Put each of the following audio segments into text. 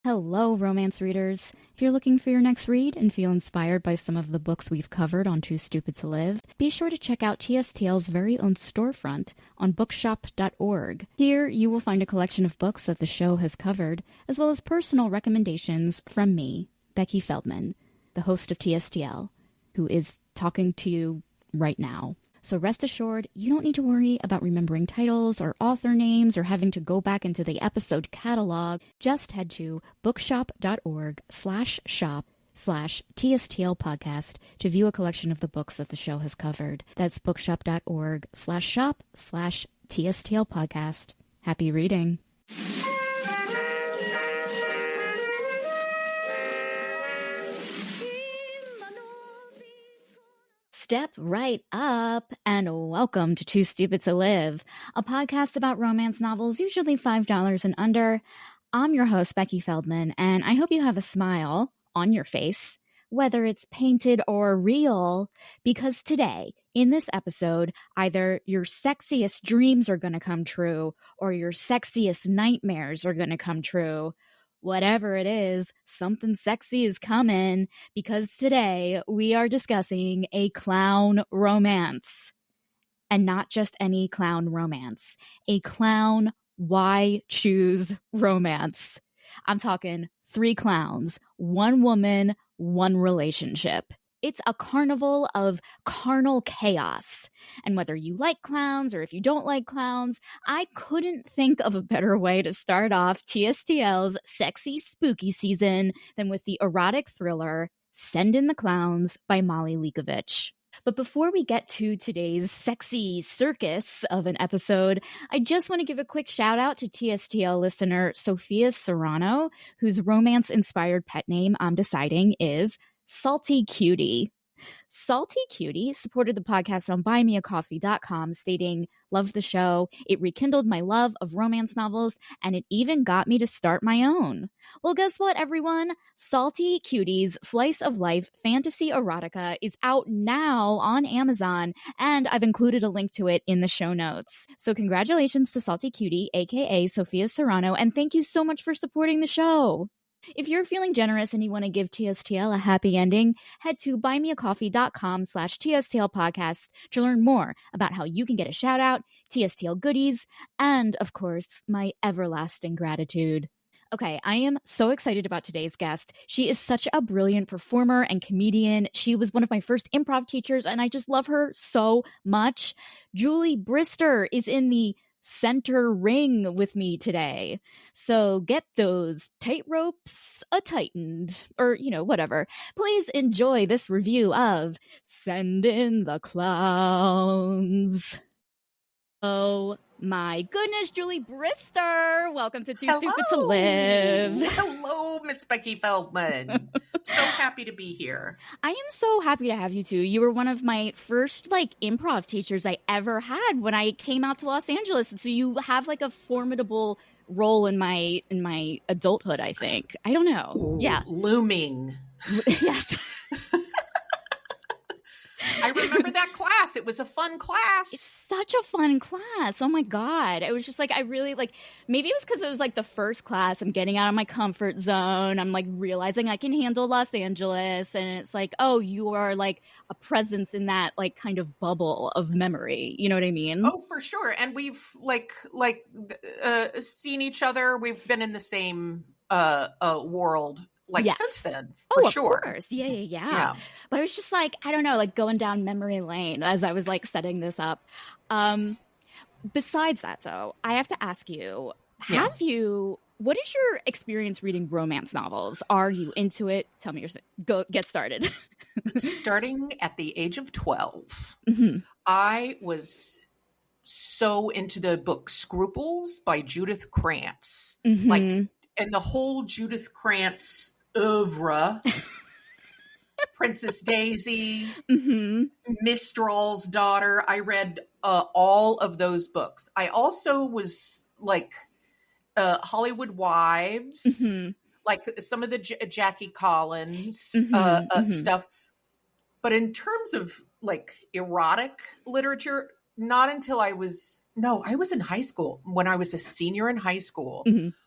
Hello, romance readers. If you're looking for your next read and feel inspired by some of the books we've covered on Too Stupid to Live, be sure to check out TSTL's very own storefront on bookshop.org. Here, you will find a collection of books that the show has covered, as well as personal recommendations from me, Becky Feldman, the host of TSTL, who is talking to you right now. So rest assured, you don't need to worry about remembering titles or author names or having to go back into the episode catalog. Just head to bookshop.org/shop/TSTL podcast to view a collection of the books that the show has covered. That's bookshop.org/shop/TSTL podcast. Happy reading. Step right up and welcome to Too Stupid to Live, a podcast about romance novels, usually $5 and under. I'm your host, Becky Feldman, and I hope you have a smile on your face, whether it's painted or real, because today, in this episode, either your sexiest dreams are going to come true or your sexiest nightmares are going to come true. Whatever it is, something sexy is coming, because today we are discussing a clown romance. And not just any clown romance. A clown why choose romance. I'm talking 3 clowns, 1 woman, 1 relationship. It's a carnival of carnal chaos. And whether you like clowns or if you don't like clowns, I couldn't think of a better way to start off TSTL's sexy spooky season than with the erotic thriller Send in the Clowns by Molly Likovich. But before we get to today's sexy circus of an episode, I just want to give a quick shout out to TSTL listener Sophia Serrano, whose romance-inspired pet name I'm deciding is Salty Cutie. Salty Cutie supported the podcast on buymeacoffee.com, stating, "Love the show. It rekindled my love of romance novels, and it even got me to start my own." Well, guess what, everyone? Salty Cutie's Slice of Life Fantasy Erotica is out now on Amazon, and I've included a link to it in the show notes. So congratulations to Salty Cutie, aka Sophia Serrano, and thank you so much for supporting the show. If you're feeling generous and you want to give TSTL a happy ending, head to buymeacoffee.com/TSTL podcast to learn more about how you can get a shout out, TSTL goodies, and of course, my everlasting gratitude. Okay, I am so excited about today's guest. She is such a brilliant performer and comedian. She was one of my first improv teachers, and I just love her so much. Julie Brister is in the center ring with me today. So get those tight ropes tightened, or, whatever. Please enjoy this review of Send in the Clowns. Oh my goodness, Julie Brister. Welcome to Too Stupid to Live. Hello, Miss Becky Feldman. So happy to be here. I am so happy to have you too. You were one of my first improv teachers I ever had when I came out to Los Angeles. So you have a formidable role in my adulthood, I think. I don't know. Ooh, yeah. Looming. Yes. I remember that class. It was a fun class. It's such a fun class. Oh my God. It was just I really maybe it was because it was the first class. I'm getting out of my comfort zone. I'm realizing I can handle Los Angeles. And it's oh, you are a presence in that kind of bubble of memory. You know what I mean? Oh, for sure. And we've seen each other. We've been in the same world yes. since then, for sure. Of course. Yeah. But it was just I don't know, going down memory lane as I was setting this up. Besides that, though, I have to ask you, what is your experience reading romance novels? Are you into it? Tell me go get started. Starting at the age of 12, mm-hmm. I was so into the book Scruples by Judith Krantz. Mm-hmm. And the whole Judith Krantz oeuvre, Princess Daisy, mm-hmm. Mistral's Daughter. I read all of those books. I also was Hollywood Wives, mm-hmm. some of the Jackie Collins mm-hmm. stuff. But in terms of erotic literature, not until I was in high school. When I was a senior in high school,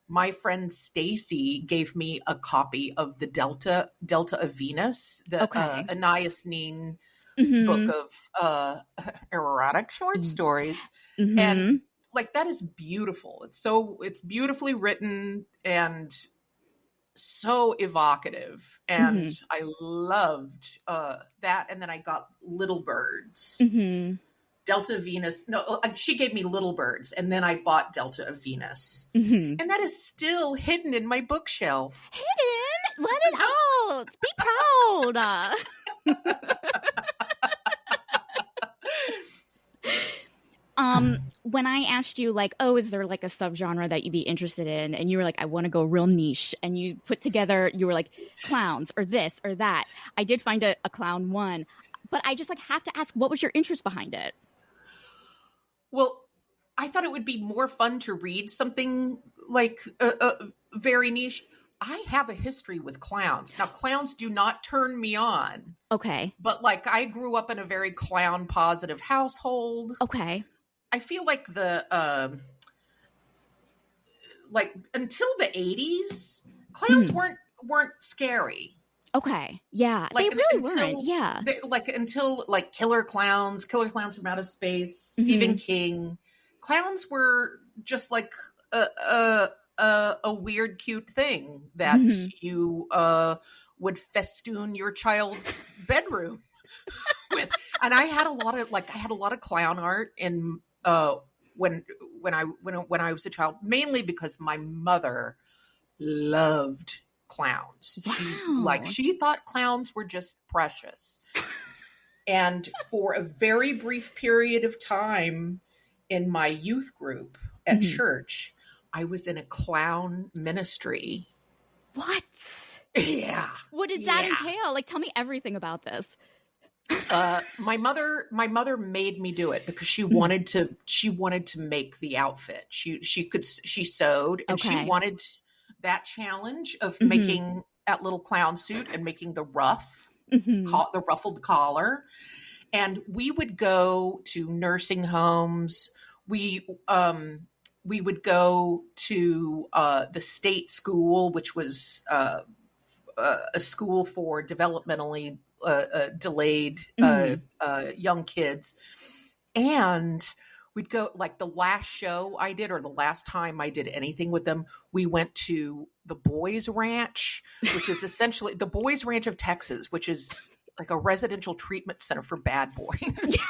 my friend Stacy gave me a copy of the Delta of Venus, the Anais Nin book of erotic short stories. And like, that is beautiful. It's beautifully written and so evocative. And I loved that. And then I got Little Birds. Delta of Venus. No, she gave me Little Birds, and then I bought Delta of Venus. And that is still hidden in my bookshelf. Hidden? Let it out. Be proud. When I asked you, like, oh, is there like a subgenre that you'd be interested in? And you were like, I want to go real niche. And you put together, you were like, clowns or this or that. I did find a clown one, but I just like have to ask, what was your interest behind it? Well, I thought it would be more fun to read something like very niche. I have a history with clowns. Now, clowns do not turn me on. Okay. But like, I grew up in a very clown positive household. Okay. I feel like like until the 80s, clowns weren't scary. Okay. Yeah. Like, they really weren't. Yeah. Until like Killer Clowns from Outer Space, Stephen King. Clowns were just like a weird, cute thing that you would festoon your child's bedroom with. And I had a lot of clown art in when I was a child, mainly because my mother loved clowns. Wow. She thought clowns were just precious. And for a very brief period of time in my youth group at church, I was in a clown ministry. What? Yeah. What did that entail? Like, tell me everything about this. My mother made me do it because she wanted to make the outfit. She sewed, and she wanted that challenge of making that little clown suit and making the the ruffled collar. And we would go to nursing homes. We would go to the state school, which was a school for developmentally delayed young kids. And we'd go, like, the last show I did, or the last time I did anything with them, we went to the Boys Ranch, which is essentially the Boys Ranch of Texas, which is like a residential treatment center for bad boys.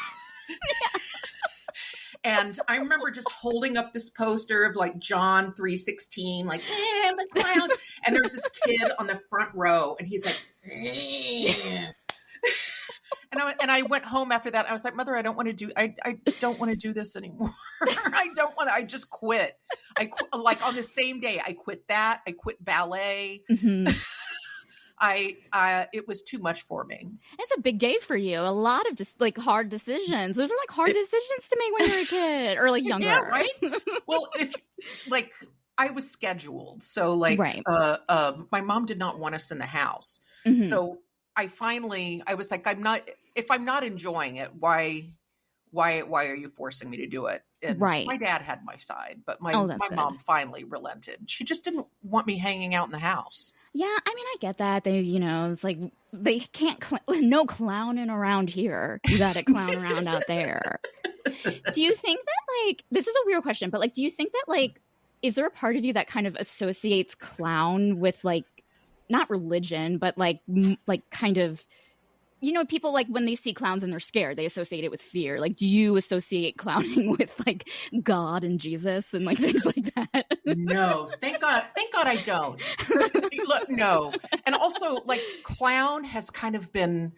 And I remember just holding up this poster of like John 3:16, like, I'm a clown. And there's this kid on the front row, and he's like, And I went home after that. I was like, Mother, I don't want to do this anymore. I just quit. Like on the same day, I quit that. I quit ballet. It was too much for me. It's a big day for you. A lot of just like hard decisions. Those are like hard decisions to make when you're a kid or like younger. Yeah, right. Well, I was scheduled. So like, my mom did not want us in the house. So I was like, if I'm not enjoying it, why are you forcing me to do it? And my dad had my side, but my mom finally relented. She just didn't want me hanging out in the house. Yeah, I mean, I get that. It's like they can't no clowning around here. You got to clown around out there. Do you think that, like, this is a weird question, but like, do you think that, like, is there a part of you that kind of associates clown with like, not religion, but like kind of, people like when they see clowns and they're scared, they associate it with fear. Like, do you associate clowning with like God and Jesus and like things like that? No, thank God I don't. Look, no. And also, like, clown has kind of been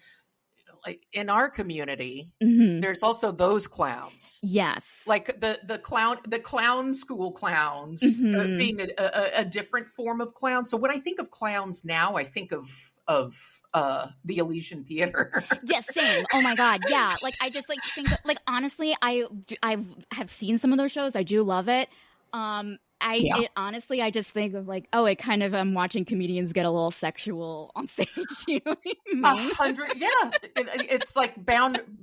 like in our community. There's also those clowns. Yes, like the clown school clowns being a different form of clown. So when I think of clowns now, I think of the Elysian Theater. Yes, same. Oh my God, yeah. Like, I just like think that, like, honestly, I have seen some of those shows. I do love it. Honestly, I just think of like, oh, it kind of, I'm watching comedians get a little sexual on stage. You know what I mean? 100, yeah. It's like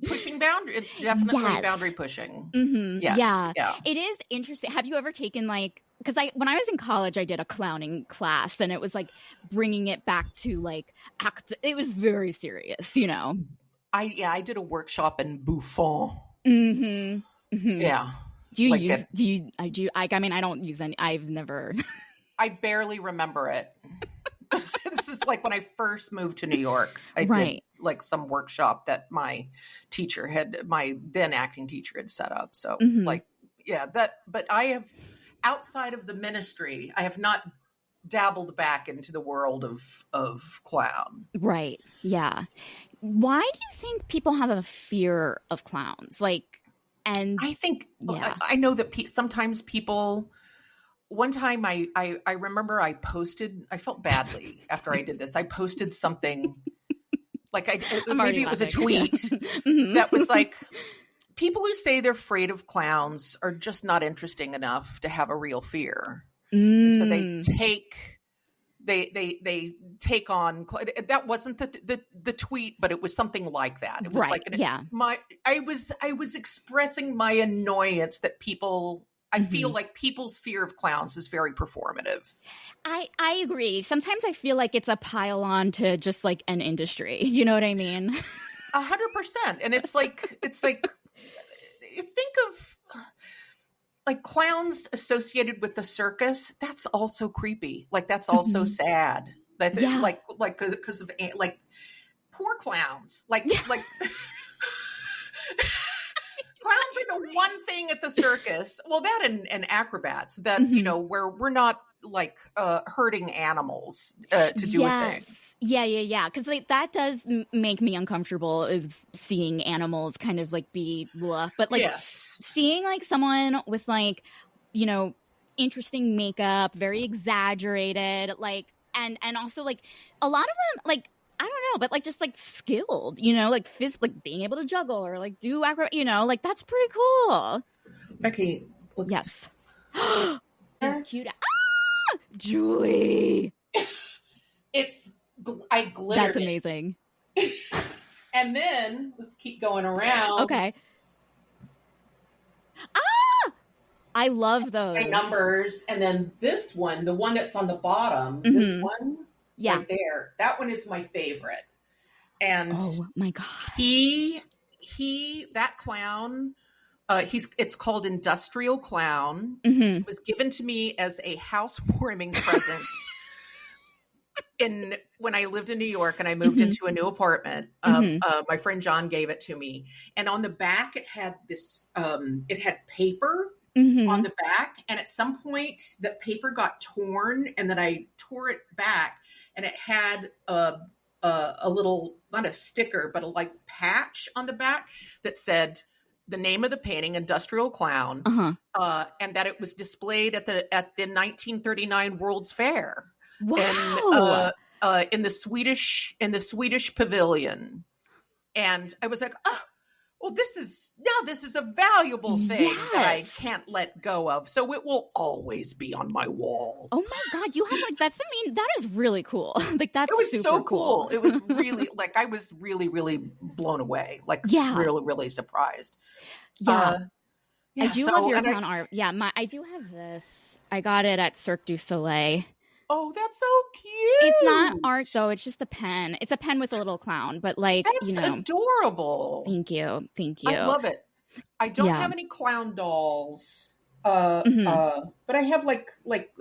pushing boundaries. It's definitely boundary pushing. Mm-hmm. Yes, yeah. It is interesting. Have you ever taken like, because when I was in college, I did a clowning class, and it was like bringing it back to like it was very serious, you know. I did a workshop in Buffon. Mm-hmm. Mm-hmm. Yeah. Do you use? I mean, I don't use any. I've never. I barely remember it. This is like when I first moved to New York. I did like some workshop that my then acting teacher had set up. So but I have, outside of the ministry, I have not dabbled back into the world of clown. Right. Yeah. Why do you think people have a fear of clowns? Like, and I think, I know that sometimes people, one time I remember I felt badly after I did this. I posted something like maybe it was a tweet that was like, people who say they're afraid of clowns are just not interesting enough to have a real fear. So they take on, that wasn't the tweet, but it was something like that. It was I was expressing my annoyance that people, I feel like people's fear of clowns is very performative. I agree. Sometimes I feel like it's a pile on to just like an industry. You know what I mean? 100%. And it's like you think of like clowns associated with the circus. That's also creepy. Like that's also sad. That's like because of like poor clowns. Like clowns are the one thing at the circus. Well, that and acrobats that you know, where we're not like hurting animals to do a thing. Yeah. Because like that does make me uncomfortable, is seeing animals kind of like be blah. But like seeing like someone with like, you know, interesting makeup, very exaggerated, like and also like a lot of them, like I don't know, but like just like skilled, you know, like like being able to juggle or like do acro, you know, like that's pretty cool. Becky, yes. Cute. Julie. I glittered. That's amazing. And then let's keep going around. Okay. I love those. My numbers. And then this one, the one that's on the bottom, this one right there, that one is my favorite. And oh my God. That clown, it's called Industrial Clown. It was given to me as a housewarming present when I lived in New York and I moved into a new apartment. My friend John gave it to me, and on the back it had this it had paper on the back, and at some point that paper got torn, and then I tore it back, and it had a little, not a sticker, but a like patch on the back that said the name of the painting, Industrial Clown, and that it was displayed at the 1939 World's Fair. Wow. And in the Swedish pavilion. And I was like, oh, well, this is a valuable thing that I can't let go of. So it will always be on my wall. Oh my God. You have like, that is really cool. Like that's it was super so cool. It was really like, I was really, really blown away. Like really, really surprised. Yeah. I do love your clown art. Yeah. I do have this. I got it at Cirque du Soleil. Oh, that's so cute. It's not art though. It's just a pen. It's a pen with a little clown, but like, that's, you know, adorable. Thank you. I love it. I don't have any clown dolls. But I have like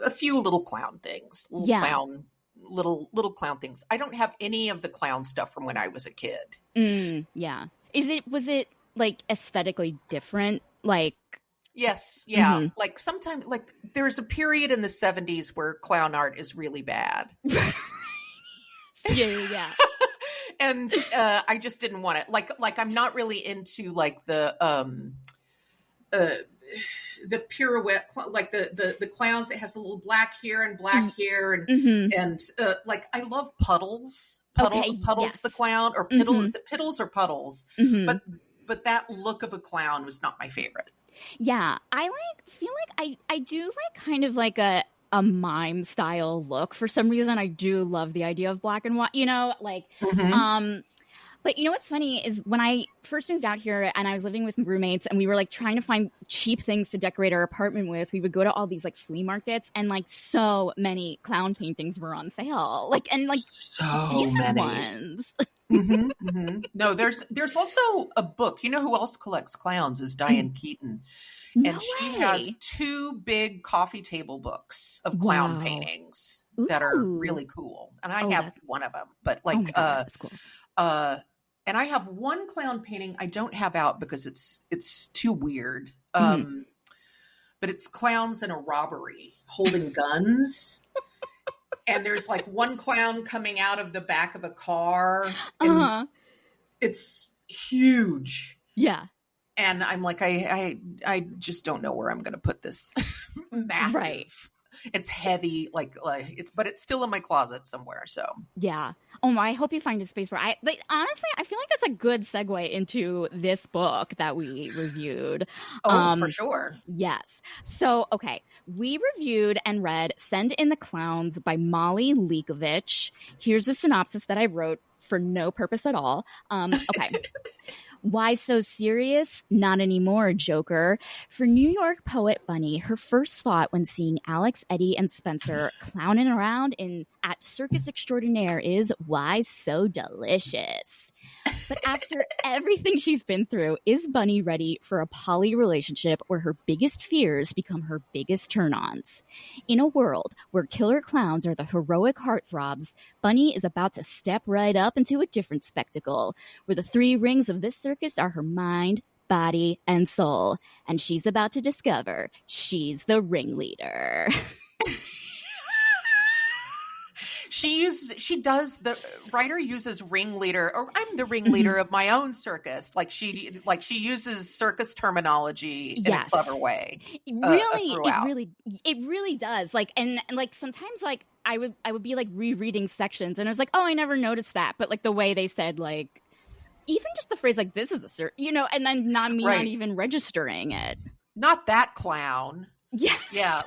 a few little clown things, little clown things. I don't have any of the clown stuff from when I was a kid. Yeah. Was it like aesthetically different? Like, yes. Yeah. Like sometimes, like there's a period in the 70s where clown art is really bad. Yeah. And I just didn't want it. Like I'm not really into like the pirouette, like the clowns that has a little black here and black here, and like I love Puddles, the clown, or Piddle. Is it Piddles or Puddles? But that look of a clown was not my favorite. Yeah, I feel like I do like kind of like a mime style look. For some reason, I do love the idea of black and white, Mm-hmm. But you know what's funny is when I first moved out here and I was living with roommates and we were like trying to find cheap things to decorate our apartment with, we would go to all these like flea markets and like so many clown paintings were on sale. And So decent many ones. Mm-hmm, mm-hmm. No, there's also a book. You know who else collects clowns is Diane Keaton. No And she has way. 2 big coffee table books of clown Wow. paintings that are Ooh. really cool. And I Oh, have one of them, but oh my God, that's cool. and I have one clown painting I don't have out because it's too weird. Mm-hmm. But it's clowns in a robbery holding guns. And there's like one clown coming out of the back of a car and it's huge. Yeah. And I'm like, I just don't know where I'm going to put this. Massive. Right. It's heavy, but it's still in my closet somewhere. So yeah. Oh, I hope you find a space where honestly, I feel like that's a good segue into this book that we reviewed. Oh, for sure. Yes. So, okay. We reviewed and read Send in the Clowns by Molly Likovich. Here's a synopsis that I wrote for no purpose at all. Okay. Why so serious? Not anymore, Joker. For New York poet Bunny, her first thought when seeing Alex, Eddie, and Spencer clowning around at Circus Extraordinaire is, why so delicious? But after everything she's been through, is Bunny ready for a poly relationship where her biggest fears become her biggest turn-ons? In a world where killer clowns are the heroic heartthrobs, Bunny is about to step right up into a different spectacle, where the 3 rings of this circus are her mind, body, and soul. And she's about to discover she's the ringleader. The writer uses ringleader, or I'm the ringleader of my own circus. She uses circus terminology in a clever way. It really does. Sometimes I would be like rereading sections and I was like, oh, I never noticed that. But like the way they said, like, even just the phrase like, this is a circus, and I'm not even registering it. Not that clown. Yes. Yeah.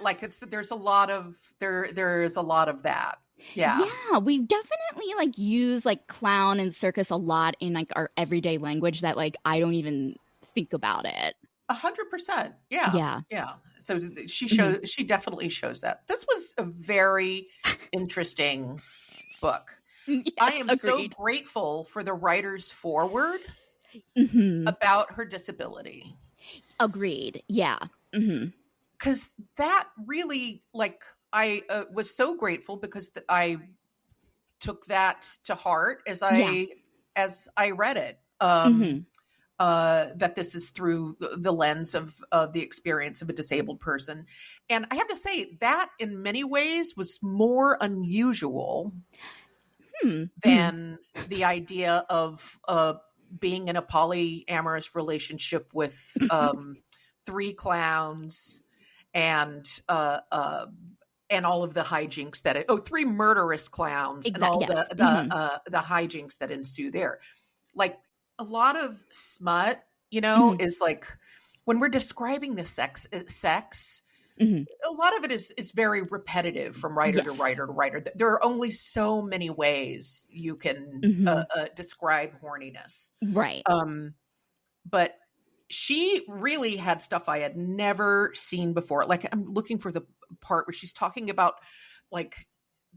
There's a lot of that. Yeah. Yeah, we definitely use clown and circus a lot in our everyday language that I don't even think about it. 100%. Yeah. Yeah. So she definitely shows that. This was a very interesting book. Yes, I am agreed. so grateful for the writer's foreword about her disability. Agreed. Yeah. Because that really, I was so grateful because I took that to heart as I read it. That this is through the lens of the experience of a disabled person. And I have to say that in many ways was more unusual than the idea of being in a polyamorous relationship with 3 clowns and all of the hijinks 3 murderous clowns and all the hijinks that ensue there. A lot of smut, is when we're describing the sex, a lot of it is very repetitive from writer to writer to writer. There are only so many ways you can describe horniness. Right. But she really had stuff I had never seen before. I'm looking for the part where she's talking about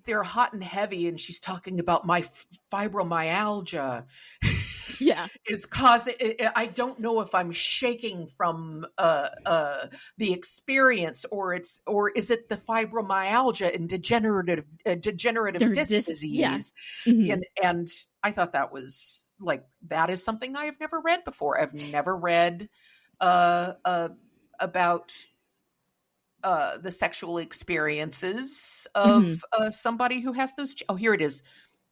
they're hot and heavy, and she's talking about my fibromyalgia. Yeah, is causing. I don't know if I'm shaking from the experience, or is it the fibromyalgia and degenerative disc disease? Yeah. And I thought that was that is something I have never read before. I've never read about the sexual experiences of somebody who has those. Oh, here it is.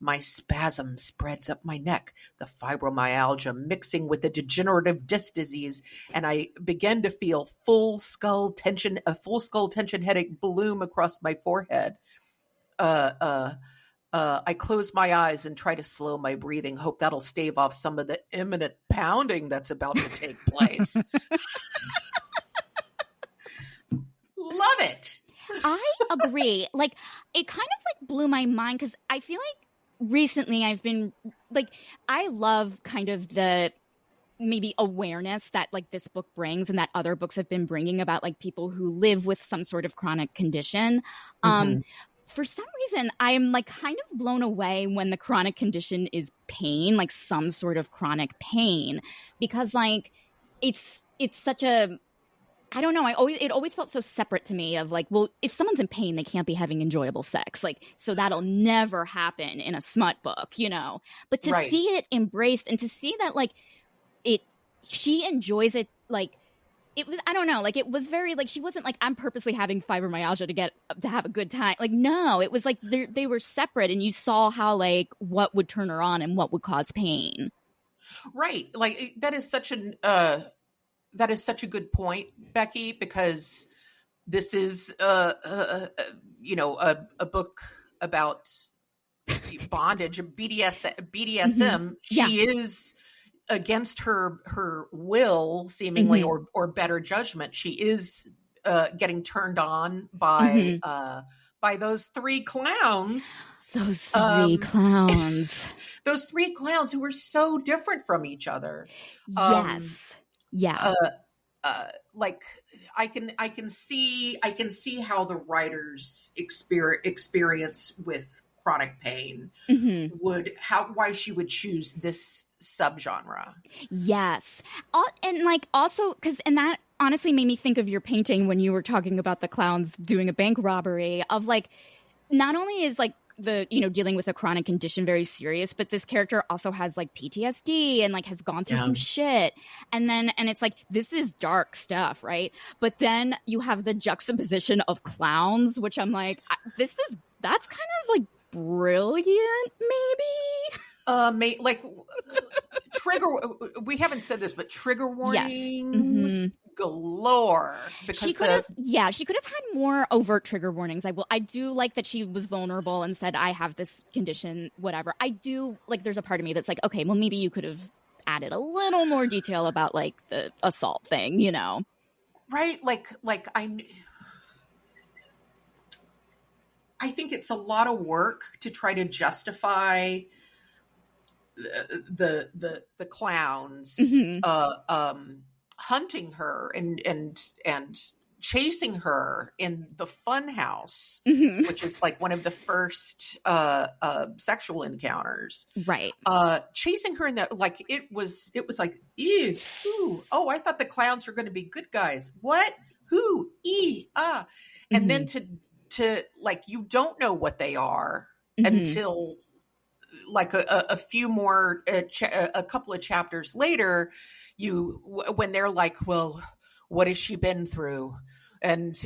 My spasm spreads up my neck, the fibromyalgia mixing with the degenerative disc disease, and I began to feel a full skull tension headache bloom across my forehead. I close my eyes and try to slow my breathing, hope that'll stave off some of the imminent pounding that's about to take place. Love it. I agree. Like, it kind of like blew my mind because I feel like recently I've been like, I love kind of the maybe awareness that like this book brings and that other books have been bringing about like people who live with some sort of chronic condition. For some reason, I'm like kind of blown away when the chronic condition is pain, like some sort of chronic pain, because like it's such a, I don't know. It always felt so separate to me of like, well, if someone's in pain, they can't be having enjoyable sex. Like, so that'll never happen in a smut book, you know, but to see it embraced and to see that like she enjoys it. Like it was, I don't know, like it was very like, she wasn't like, I'm purposely having fibromyalgia to have a good time. Like, no, it was like they were separate and you saw how like what would turn her on and what would cause pain. Right. Like that is such a good point, Becky, because this is, you know, a book about bondage, BDSM. She is against her will, seemingly, or better judgment. She is getting turned on by those three clowns. Those three clowns. Those three clowns who were so different from each other. Yes. Yeah. Like I can see how the writer's experience with chronic pain why she would choose this subgenre. Yes. And like also and that honestly made me think of your painting when you were talking about the clowns doing a bank robbery of like, not only is like the, you know, dealing with a chronic condition very serious, but this character also has like PTSD and like has gone through some shit. And it's like, this is dark stuff, right? But then you have the juxtaposition of clowns, which I'm like, that's kind of like brilliant, maybe. Like trigger, we haven't said this, but trigger warnings galore. Because she could have had more overt trigger warnings. I do like that she was vulnerable and said, I have this condition, whatever. I do like, there's a part of me that's like, okay, well maybe you could have added a little more detail about like the assault thing, you know? Right. Like I think it's a lot of work to try to justify the clowns hunting her and chasing her in the fun house, which is like one of the first sexual encounters. Right. Chasing her in that, like it was like, ew, ooh, oh, I thought the clowns were going to be good guys. What? Who? And then to like, you don't know what they are until like a few more, a couple of chapters later, when they're like, well, what has she been through? And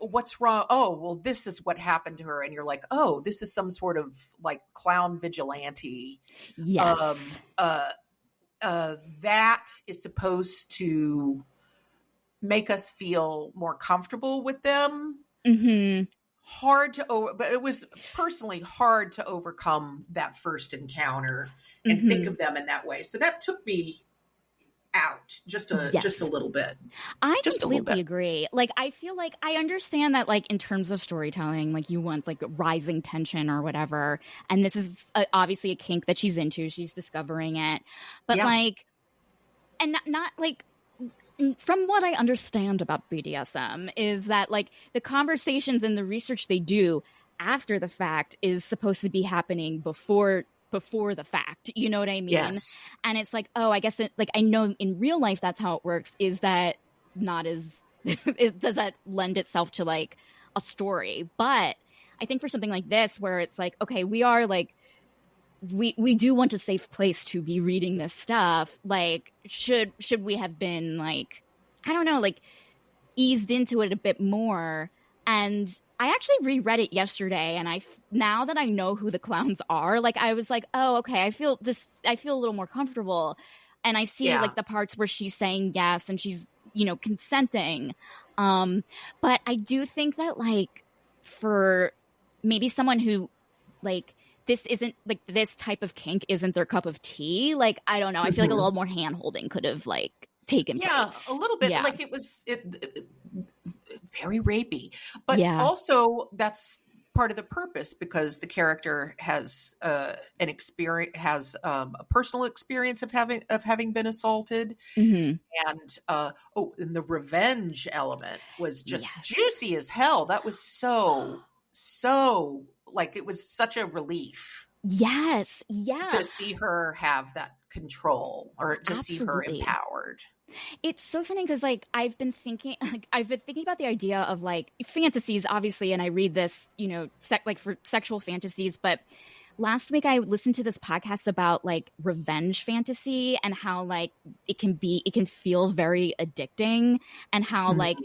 what's wrong? Oh, well, this is what happened to her. And you're like, oh, this is some sort of like clown vigilante. Yes. That is supposed to make us feel more comfortable with them. But it was personally hard to overcome that first encounter and think of them in that way. So that took me out just a little bit. I completely agree. Like, I feel like I understand that, like, in terms of storytelling, like, you want like rising tension or whatever. And this is obviously a kink that she's into. She's discovering it. But like, and not like, from what I understand about BDSM is that like the conversations and the research they do after the fact is supposed to be happening before the fact, you know what I mean? Yes. And it's like, oh, I guess like I know in real life that's how it works. Is that not as does that lend itself to like a story? But I think for something like this where it's like, okay, we are like we do want a safe place to be reading this stuff. Like, should we have been like, I don't know, like eased into it a bit more? And I actually reread it yesterday, and now that I know who the clowns are, like I was like, oh, okay, I feel a little more comfortable, and I see like the parts where she's saying yes and she's, you know, consenting. But I do think that like for maybe someone who like, this isn't like this type of kink isn't their cup of tea. Like, I don't know. I feel like a little more hand holding could have like taken place. A little bit. Yeah. Like very rapey, but also that's part of the purpose, because the character has an experience, has a personal experience of having been assaulted. And and the revenge element was just juicy as hell. That was so like, it was such a relief. Yes. Yeah. To see her have that control, or to see her empowered. It's so funny because, like, I've been thinking about the idea of, like, fantasies, obviously, and I read this, you know, like for sexual fantasies, but last week I listened to this podcast about, like, revenge fantasy and how, like, it can feel very addicting, and how like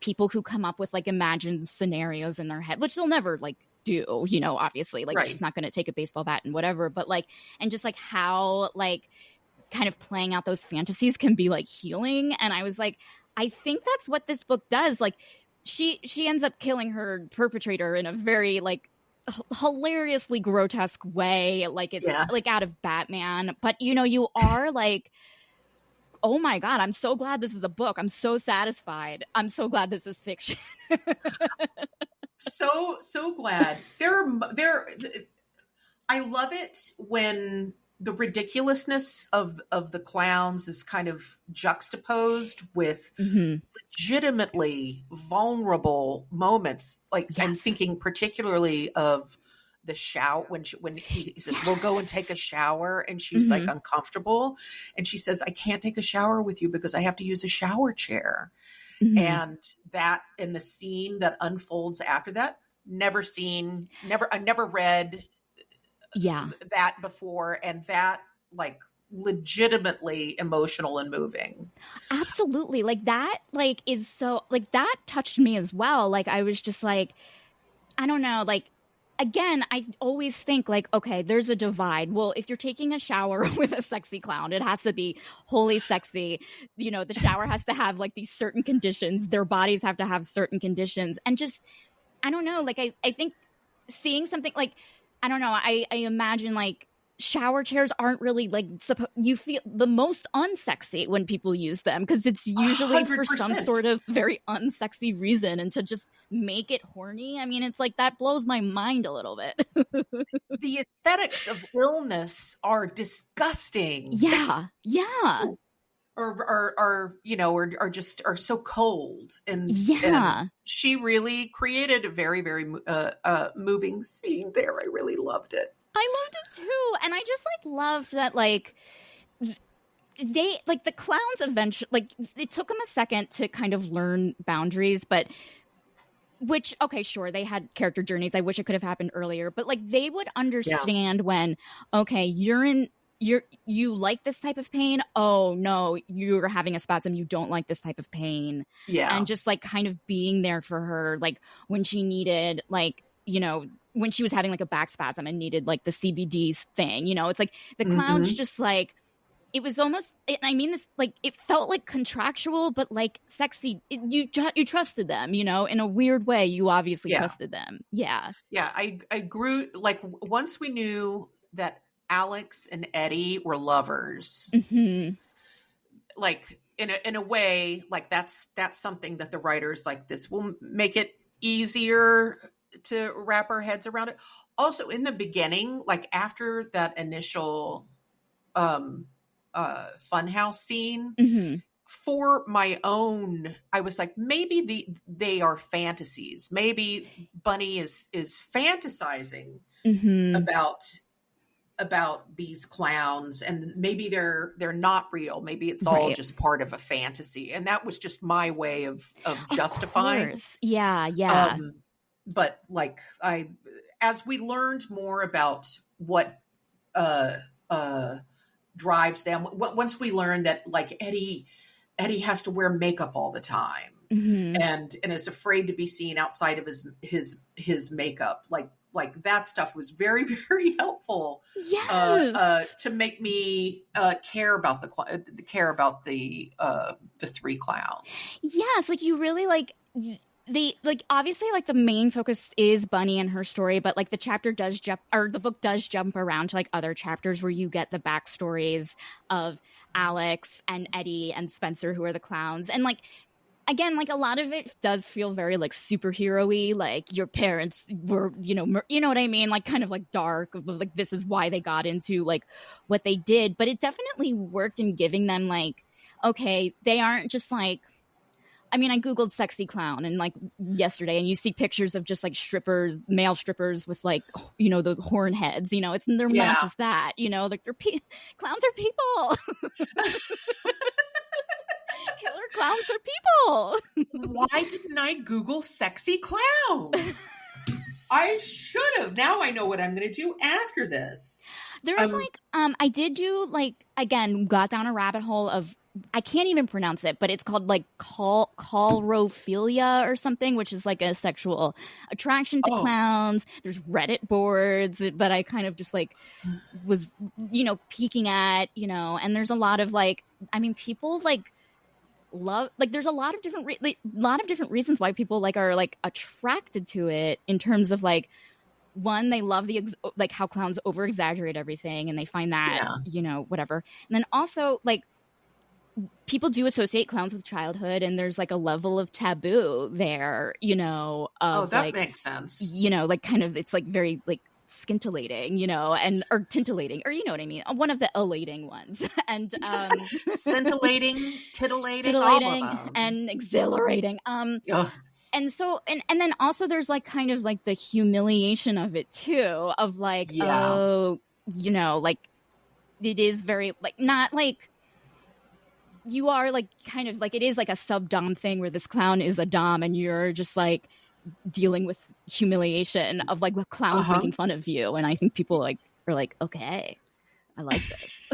people who come up with, like, imagined scenarios in their head, which they'll never, like, do, you know, obviously, like, she's not going to take a baseball bat and whatever, but, like, and just, like, how, like, kind of playing out those fantasies can be, like, healing. And I was like, I think that's what this book does. Like, she ends up killing her perpetrator in a very, like, hilariously grotesque way. Like, it's like out of Batman, but, you know, you are like, oh my God, I'm so glad this is a book. I'm so satisfied. I'm so glad this is fiction. so glad. I love it when the ridiculousness of the clowns is kind of juxtaposed with legitimately vulnerable moments. Like, I'm thinking particularly of the shower, when he says, we'll go and take a shower, and she's like uncomfortable, and she says, I can't take a shower with you because I have to use a shower chair. And that, in the scene that unfolds after that, I never read that before, and that, like, legitimately emotional and moving. Absolutely. Like, that, like, is so, like, that touched me as well. Like, I was just like, I don't know, like, again, I always think, like, okay, there's a divide. Well, if you're taking a shower with a sexy clown, it has to be wholly sexy. You know, the shower has to have, like, these certain conditions. Their bodies have to have certain conditions. And just, I don't know, like, I think seeing something like, I don't know, I imagine, like, shower chairs aren't really, like, you feel the most unsexy when people use them, because it's usually 100%. For some sort of very unsexy reason, and to just make it horny, I mean, it's like, that blows my mind a little bit. The aesthetics of illness are disgusting. Yeah. Or you know, are just so cold, and she really created a very, very moving scene there. I really loved it. I loved it too, and I just, like, loved that, like, they, like, the clowns eventually, like, it took them a second to kind of learn boundaries, but which, okay, sure, they had character journeys. I wish it could have happened earlier, but, like, they would understand when, okay, you like this type of pain. Oh no, you're having a spasm. You don't like this type of pain. Yeah. And just, like, kind of being there for her, like, when she needed, like, you know, when she was having, like, a back spasm and needed, like, the CBD thing, you know, it's like the clowns just, like, it was almost, I mean this, like, it felt like contractual, but, like, sexy. You trusted them, you know, in a weird way. You obviously trusted them. Yeah. Yeah. I grew, like, once we knew that Alex and Eddie were lovers, like, in a way, like, that's something that the writers, like, this will make it easier to wrap our heads around it. Also, in the beginning, like, after that initial funhouse scene, for my own, I was like, maybe they are fantasies. Maybe Bunny is fantasizing about these clowns, and maybe they're not real. Maybe it's all just part of a fantasy. And that was just my way of justifying. Yeah. But, like, as we learned more about what drives them, once we learned that, like, Eddie has to wear makeup all the time, and is afraid to be seen outside of his makeup, like that stuff was very, very helpful. To make me care about the three clowns. Yes, like, you really, like, like, obviously, like, the main focus is Bunny and her story, but, like, the book does jump around to, like, other chapters where you get the backstories of Alex and Eddie and Spencer, who are the clowns. And, like, again, like a lot of it does feel very like superhero-y, like your parents were, you know what I mean? Like kind of like dark, like this is why they got into like what they did. But it definitely worked in giving them like, okay, they aren't just like, I mean, I Googled sexy clown and like yesterday, and you see pictures of just like strippers, male strippers with like, you know, the horn heads, you know, they're not just that, you know, like clowns are people. Killer clowns are people. Why didn't I Google sexy clowns? I should have. Now I know what I'm going to do after this. There's I did do like, again, got down a rabbit hole of, I can't even pronounce it, but it's called like callrophilia or something, which is like a sexual attraction to clowns. There's Reddit boards that I kind of just like was, you know, peeking at, you know, and there's a lot of like, I mean, people like love, like there's a lot of different reasons why people like are like attracted to it, in terms of like, one, they love the like how clowns over exaggerate everything and they find that, you know, whatever. And then also like people do associate clowns with childhood, and there's like a level of taboo there, you know, of that like, makes sense, you know, like kind of, it's like very like scintillating, you know, and or tintillating, or you know what I mean, one of the elating ones. And scintillating, titillating, all of them. And exhilarating. And so, and then also there's like kind of like the humiliation of it too, of like, oh, you know, like it is very like, not like, you are like kind of like, it is like a sub-dom thing where this clown is a dom and you're just like dealing with humiliation of like clowns making fun of you. And I think people like are like, okay, I like this.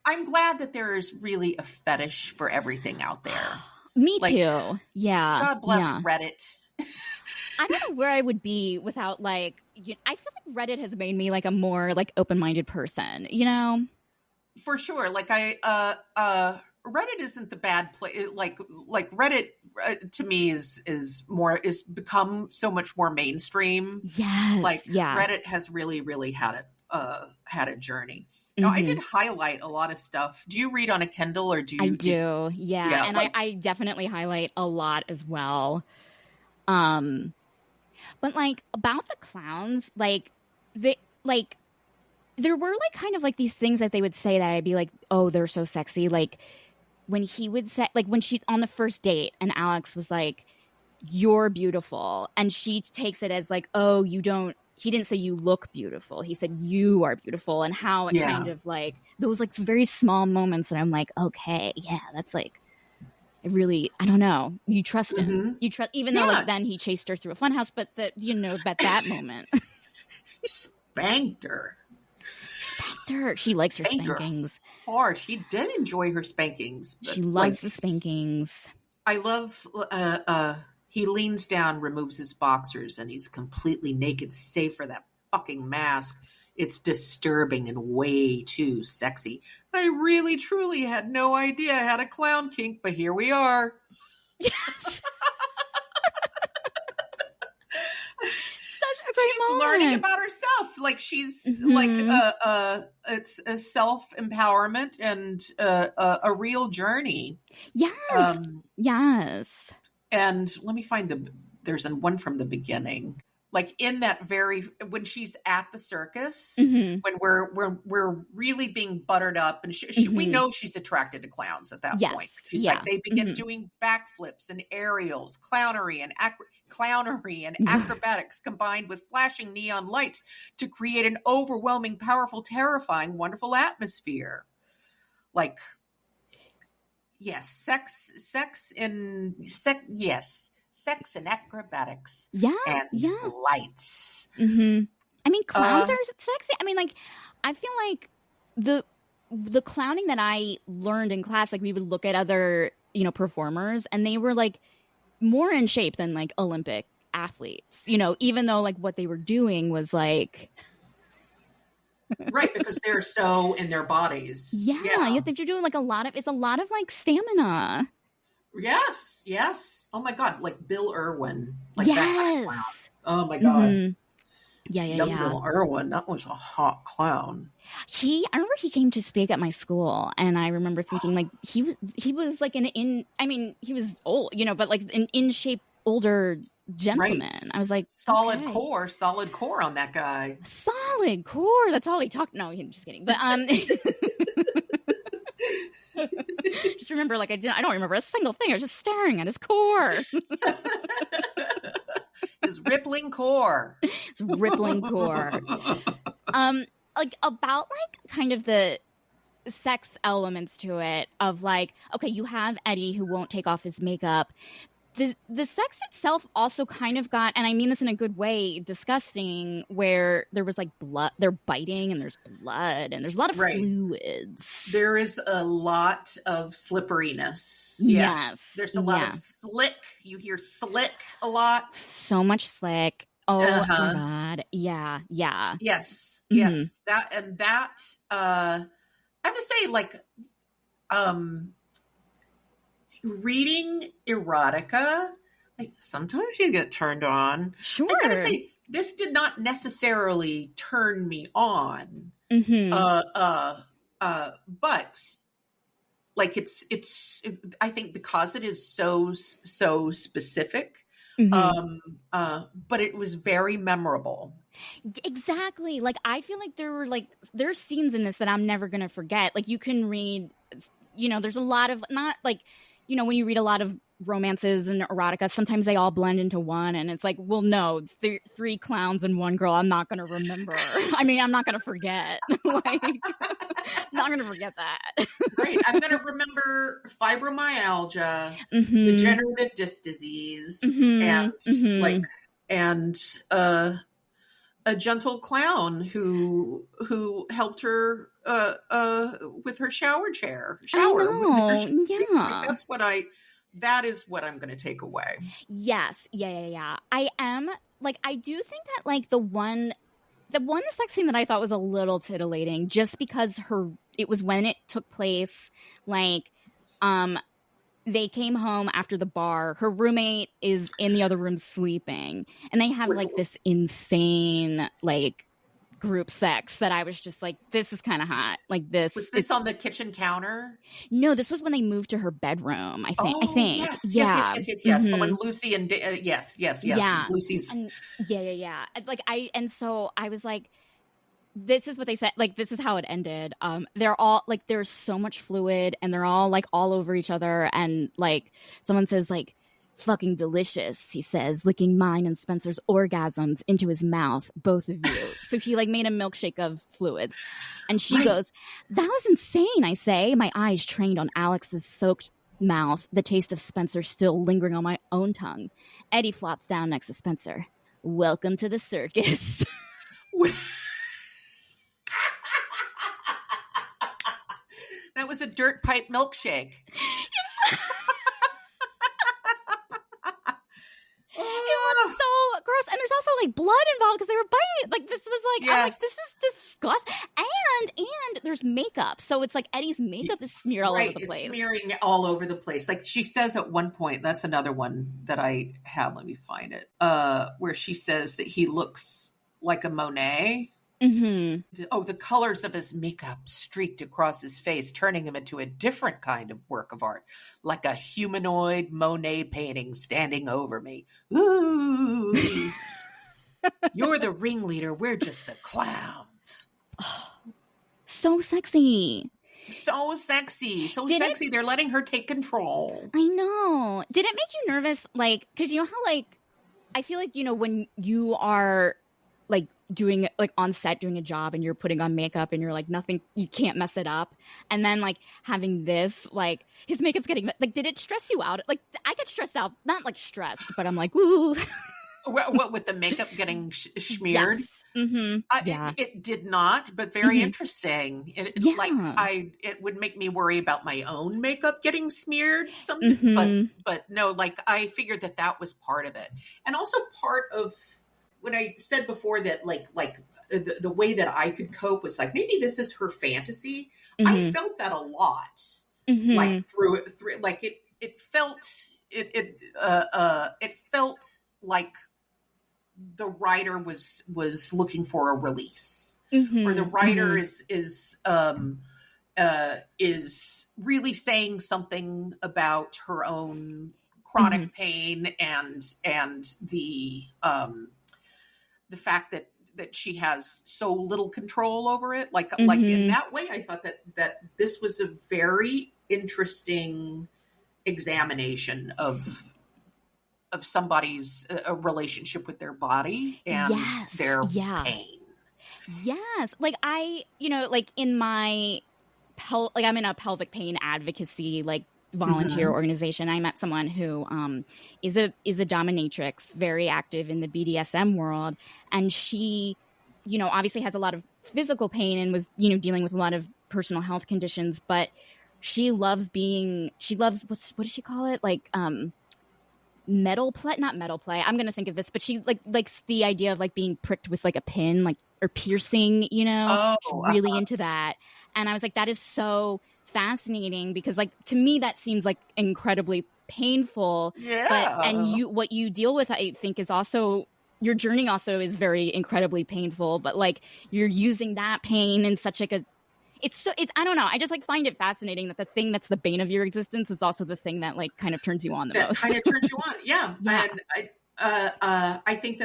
I'm glad that there is really a fetish for everything out there. Me like, too. Yeah. God bless Reddit. I don't know where I would be without like, I feel like Reddit has made me like a more like open-minded person, you know? For sure. Like Reddit isn't the bad place. Like Reddit to me is become so much more mainstream. Yes. Like Reddit has really, really had a journey. No, I did highlight a lot of stuff. Do you read on a Kindle or do you? I do. Yeah. And like, I definitely highlight a lot as well. But like about the clowns, like there were like kind of like these things that they would say that I'd be like, oh, they're so sexy. Like when he would say, like when she on the first date and Alex was like, you're beautiful. And she takes it as like, oh, he didn't say you look beautiful. He said you are beautiful. And how it kind of like those like very small moments that I'm like, okay, yeah, that's like, I don't know. You trust him. You trust, even though like then he chased her through a funhouse, but that, you know, at that moment. He spanked her. She likes her spankings. Hard. She did enjoy her spankings. She loves the spankings. I love, he leans down, removes his boxers, and he's completely naked, save for that fucking mask. It's disturbing and way too sexy. I really, truly had no idea I had a clown kink, but here we are. Yes. Such a great moment. She's learning about herself. Like she's like it's a self-empowerment and a real journey. Yes. Yes. And let me find there's one from the beginning. Like in that when she's at the circus, when we're really being buttered up, and we know she's attracted to clowns at that point. She's like, they begin doing backflips and aerials, clownery and acrobatics combined with flashing neon lights to create an overwhelming, powerful, terrifying, wonderful atmosphere. Like, yes, sex and acrobatics. And lights. I mean, clowns are sexy. I mean, like, I feel like the clowning that I learned in class, like we would look at other, you know, performers, and they were like more in shape than like Olympic athletes, you know, even though like what they were doing was like right, because they're so in their bodies. You're doing like it's a lot of like stamina. Yes. Oh my God, like Bill Irwin. Like that kind of clown. Oh my God. Young Bill Irwin, that was a hot clown. I remember he came to speak at my school, and I remember thinking, like, he was like he was old, but like an in shape older gentleman. Right. I was like, solid core on that guy. Solid core. That's all he talked. No, I'm just kidding. But just remember, like, I don't remember a single thing. I was just staring at his core. His rippling core. His rippling core. Like, about, like, kind of the sex elements to it of, like, okay, you have Eddie who won't take off his makeup. The sex itself also kind of got, and I mean this in a good way, disgusting, where there was like blood, they're biting and there's blood and there's a lot of fluids. There is a lot of slipperiness. Yes. There's a lot of slick. You hear slick a lot. So much slick. Oh my God. Yeah. Yes. Yes. That, I have to say, like, reading erotica, like, sometimes you get turned on. Sure. I gotta say, this did not necessarily turn me on. But like it's I think because it is so specific, but it was very memorable. Exactly. Like, I feel like there's scenes in this that I'm never gonna forget. Like, you can read, there's a lot of, not like, when you read a lot of romances and erotica, sometimes they all blend into one, and it's like, well, no, three clowns and one girl, I'm not going to remember. I mean, I'm not going to forget. Like, not going to forget that. Right. I'm going to remember fibromyalgia, degenerative disc disease, and a gentle clown who helped her with her shower. That is what I'm going to take away. Yes. Yeah. I am, like, I do think that, like, the one sex scene that I thought was a little titillating, just because it was when it took place, like, they came home after the bar. Her roommate is in the other room sleeping, and they have like this insane, like, group sex that I was just like, this is kind of hot. Like, this. Was this on the kitchen counter? No, this was when they moved to her bedroom, I think. Yes. Mm-hmm. When Lucy and yes. Yeah. Lucy's. Yeah. So I was like, this is what they said. Like, this is how it ended. They're all like, there's so much fluid, and they're all like all over each other. And like, someone says, like, fucking delicious, he says, licking mine and Spencer's orgasms into his mouth, both of you. So he like made a milkshake of fluids. And she goes, that was insane, I say, my eyes trained on Alex's soaked mouth, the taste of Spencer still lingering on my own tongue. Eddie flops down next to Spencer. Welcome to the circus. That was a dirt pipe milkshake. It was so gross. And there's also like blood involved because they were biting. Like, this was like, I'm like, this is disgusting. And there's makeup. So it's like Eddie's makeup is smeared all over the place. It's smearing all over the place. Like, she says at one point, that's another one that I have, let me find it, where she says that he looks like a Monet. Mm-hmm. Oh, the colors of his makeup streaked across his face, turning him into a different kind of work of art, like a humanoid Monet painting standing over me. Ooh, you're the ringleader. We're just the clowns. So sexy. So sexy. They're letting her take control. I know. Did it make you nervous? Like, because you know how, like, I feel like, when you are like doing, like, on set doing a job and you're putting on makeup and you're like, nothing, you can't mess it up, and then like having this, like, his makeup's getting, like, did it stress you out? Like, I get stressed out, not like stressed, but I'm like, ooh. What, with the makeup getting smeared? Yes. Mm-hmm. It did not, but very interesting. It would make me worry about my own makeup getting smeared but no, like, I figured that was part of it. And also part of when I said before that, like the way that I could cope was like, maybe this is her fantasy. I felt that a lot, like through like it felt like the writer was looking for a release, or the writer is really saying something about her own chronic pain and the fact that she has so little control over it. Like in that way, I thought that this was a very interesting examination of somebody's a relationship with their body and their pain. Yes. Like like in my I'm in a pelvic pain advocacy volunteer organization. I met someone who is a dominatrix, very active in the BDSM world, and she obviously has a lot of physical pain and was dealing with a lot of personal health conditions, but she loves what does she call it, metal play, not metal play, I'm gonna think of this, but she likes the idea of being pricked with a pin, or piercing, she's really into that. And I was like, that is so fascinating, because to me that seems incredibly painful. But what you deal with, I think, is also your journey also is very incredibly painful, but you're using that pain in such I don't know, I just I it fascinating that the thing that's the bane of your existence is also the thing that kind of turns you on the most. Kind of turns you on. And I think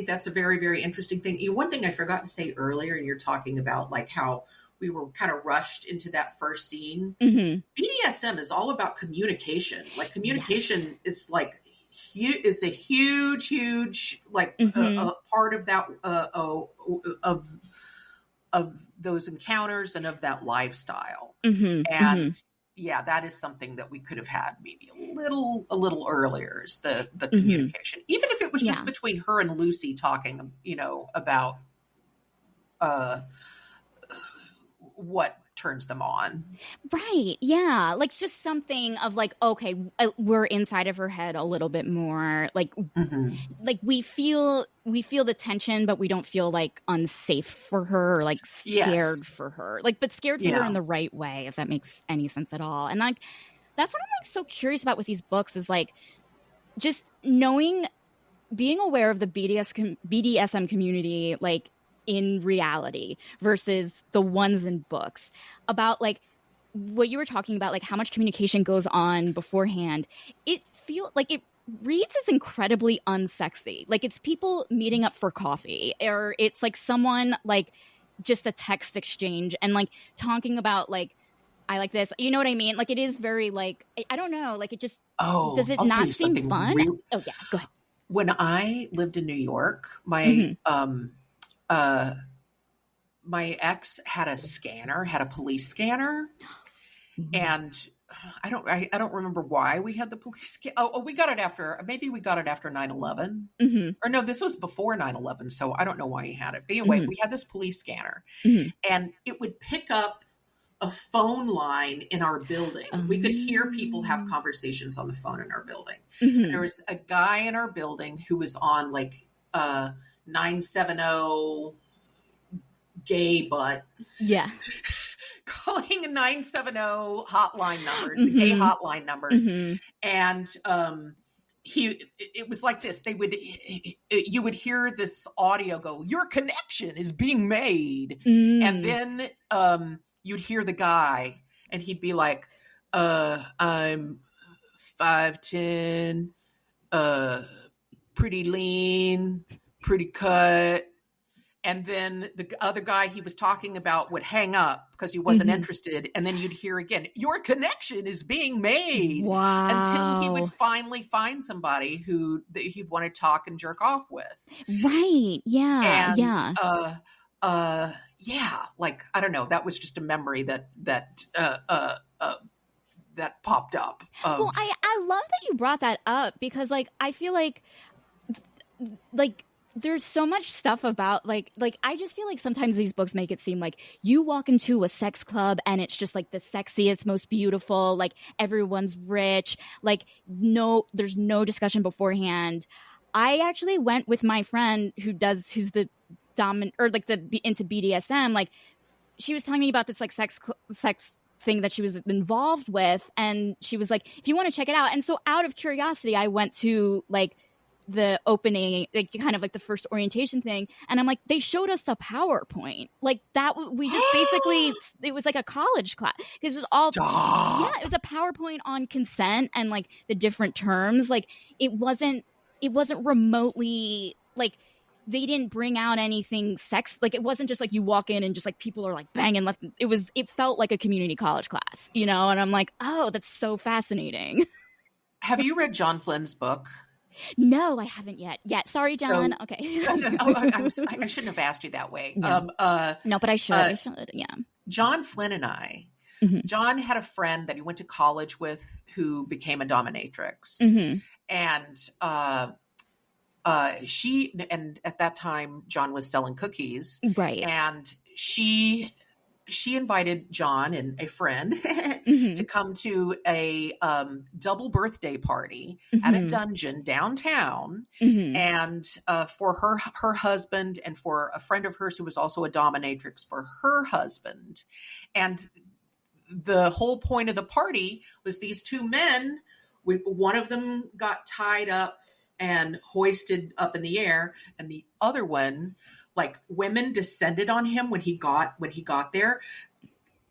that's a very, very interesting thing. One thing I forgot to say earlier, and you're talking about how we were kind of rushed into that first scene. BDSM is all about communication. Communication is is a huge part of that of those encounters and of that lifestyle. That is something that we could have had maybe a little earlier, is the communication, even if it was just between her and Lucy talking, about what turns them on. Right. Yeah. Just something of okay, we're inside of her head a little bit more. We feel the tension, but we don't feel unsafe for her, or scared for her, but scared for her in the right way, if that makes any sense at all. And that's what I'm so curious about with these books, is just being aware of the BDSM community, in reality versus the ones in books, about what you were talking about, how much communication goes on beforehand. It feels it reads as incredibly unsexy. It's people meeting up for coffee, or it's someone just a text exchange and talking about I like this, you know what I mean? It is very I don't know, it just does it not seem fun? Oh yeah, go ahead. When I lived in New York, my my ex had a police scanner, and I don't remember why we had the police scanner. We got it after 9/11, or no, this was before 9/11, so I don't know why he had it. But anyway, we had this police scanner, and it would pick up a phone line in our building. We could hear people have conversations on the phone in our building. And there was a guy in our building who was on 970 gay butt. Yeah. Calling 970 hotline numbers, gay hotline numbers. And it was like this. You would hear this audio go, "Your connection is being made." And then you'd hear the guy, and he'd be like, "I'm 5'10", pretty lean, pretty cut." And then the other guy he was talking about would hang up because he wasn't interested. And then you'd hear again, "Your connection is being made." Wow. Until he would finally find somebody who he'd want to talk and jerk off with. Right. Yeah. And, yeah. I don't know. That was just a memory that popped up. Well, I love that you brought that up, because I feel like there's so much stuff about I just feel sometimes these books make it seem you walk into a sex club and it's just the sexiest, most beautiful, everyone's rich, there's no discussion beforehand. I actually went with my friend who's the dominant, or into BDSM. She was telling me about this sex thing that she was involved with, and she was like, "If you want to check it out." And so out of curiosity, I went to the opening, like kind of like the first orientation thing, and I'm like, they showed us the PowerPoint, like that. We just basically, it was like a college class because it's all, it was a PowerPoint on consent and like the different terms. Like it wasn't remotely like they didn't bring out anything sex. Like it wasn't just like you walk in and just like people are like banging left. It felt like a community college class, you know. And I'm like, oh, that's so fascinating. Have you read John Flynn's book? No, I haven't yet. Sorry, John. So, okay. I shouldn't have asked you that way. Yeah. No, but I should. I should. Yeah. John Flynn and I, John had a friend that he went to college with who became a dominatrix. And and at that time, John was selling cookies. Right. And she invited John and a friend to come to a double birthday party at a dungeon downtown. And for her husband and for a friend of hers who was also a dominatrix for her husband. And the whole point of the party was these two men, one of them got tied up and hoisted up in the air, and the other one, like women descended on him when he got there,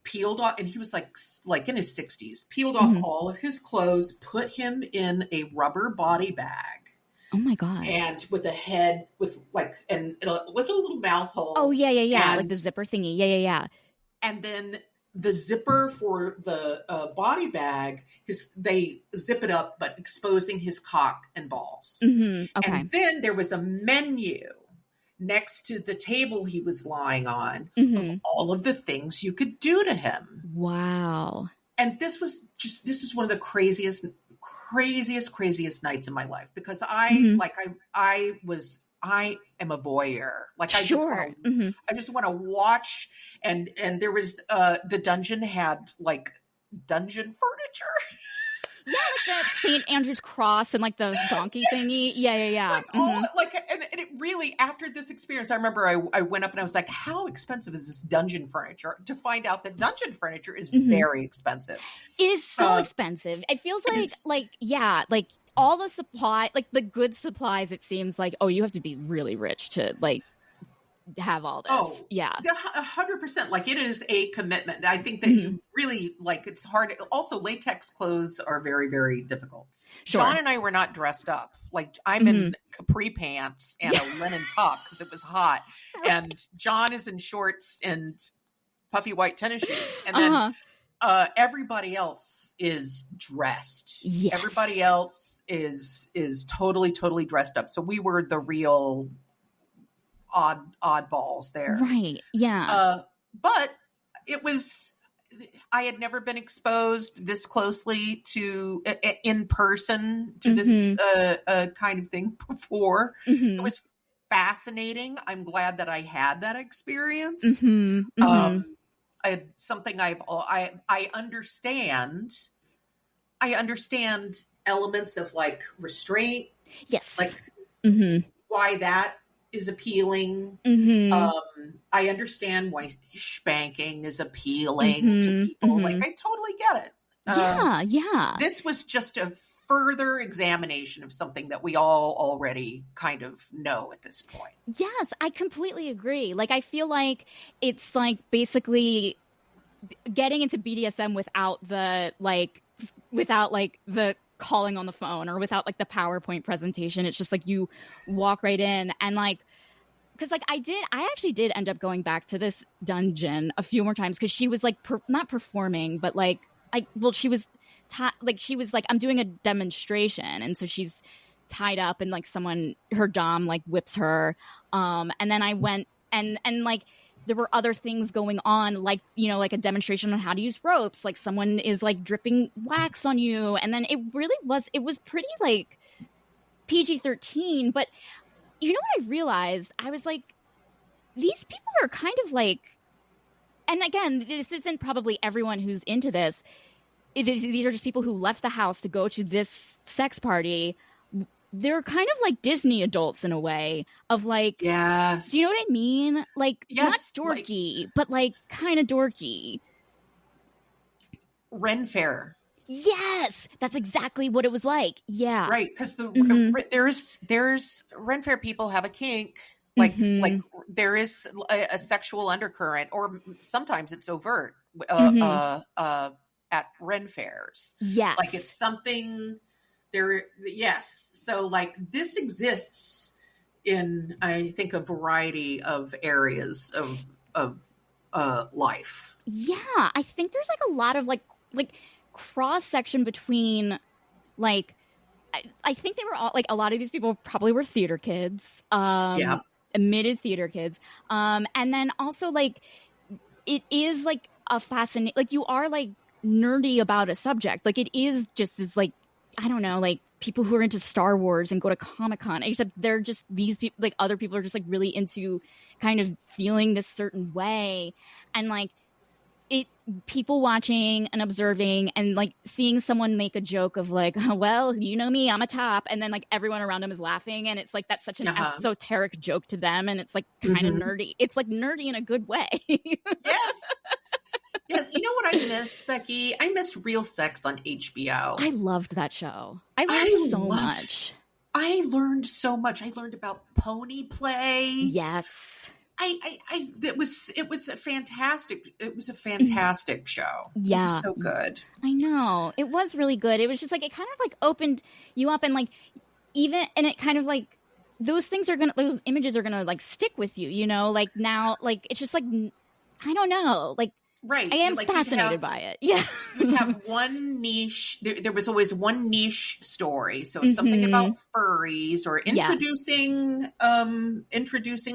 peeled off, and he was like in his 60s, peeled off all of his clothes, put him in a rubber body bag. Oh my God. And with a head with with a little mouth hole. Oh yeah. Like the zipper thingy. Yeah. And then the zipper for the body bag, they zip it up, but exposing his cock and balls. Okay. And then there was a menu next to the table he was lying on of all of the things you could do to him. Wow. And this is one of the craziest nights in my life, because I am a voyeur. Like I just want to watch. And there was, the dungeon had like dungeon furniture. Yeah, like that St. Andrew's cross and like the donkey thingy. Yeah. And it really, after this experience, I remember I went up and I was like, how expensive is this dungeon furniture? To find out that dungeon furniture is very expensive. It is so expensive. It feels like all the supply, like the good supplies, it seems like, oh, you have to be really rich to like have all this. Oh, yeah. 100%. Like it is a commitment. I think that you really it's hard. Also, latex clothes are very, very difficult. Sure. John and I were not dressed up. Like I'm in capri pants and a linen top because it was hot. And John is in shorts and puffy white tennis shoes. And then everybody else is dressed. Yes. Everybody else is totally, totally dressed up. So we were the real oddballs there. Right. Yeah. But I had never been exposed this closely to in person to this kind of thing before. It was fascinating. I'm glad that I had that experience. Something I understand. I understand elements of like restraint. Yes. Like why that is appealing. I understand why spanking is appealing to people. Like I totally get it. Yeah. This was just a further examination of something that we all already kind of know at this point. Yes, I completely agree. Like I feel like it's like basically getting into BDSM without the calling on the phone or without like the PowerPoint presentation. It's just like you walk right in and like, because like I actually did end up going back to this dungeon a few more times because she was like not performing, but like she was like I'm doing a demonstration, and so she's tied up and like her dom like whips her, and then I went and like there were other things going on, like, you know, like a demonstration on how to use ropes, like someone is like dripping wax on you, and then it was pretty like PG-13, but you know what I realized? I was like, these people are kind of like, and again, this isn't probably everyone who's into this. These are just people who left the house to go to this sex party. They're kind of like Disney adults in a way of like, yes. Do you know what I mean? Like, yes, not dorky, but like kind of dorky. Ren Fair. Yes, that's exactly what it was like. Yeah. Right, because there's Ren Fair people have a kink. Like there is a sexual undercurrent, or sometimes it's overt at Ren Fairs. Yes. Like it's something there. Yes. So like this exists in, I think, a variety of areas of life. Yeah. I think there's like a lot of like cross section between like, I think they were all like, a lot of these people probably were theater kids, admitted theater kids. And then also like, it is like a fascinating, like you are like nerdy about a subject. Like it is just as like, I don't know, like people who are into Star Wars and go to Comic-Con, except they're just these people, like other people are just like really into kind of feeling this certain way. And like, people watching and observing and like seeing someone make a joke of like, oh, well, you know me, I'm a top, and then like everyone around them is laughing, and it's like that's such an esoteric joke to them, and it's like kind of nerdy. It's like nerdy in a good way. Yes. You know what I miss, Becky? I miss Real Sex on HBO. I loved that show. I learned so much. I learned so much. I learned about pony play. Yes. It was a fantastic show. Yeah. It was so good. I know. It was really good. It was just like, it kind of like opened you up, and like even, and it kind of like, those images are gonna like stick with you, you know, like now, like it's just like, I don't know, like, right. I am like, fascinated by it. Yeah. You have one niche. There was always one niche story. So something about furries, or introducing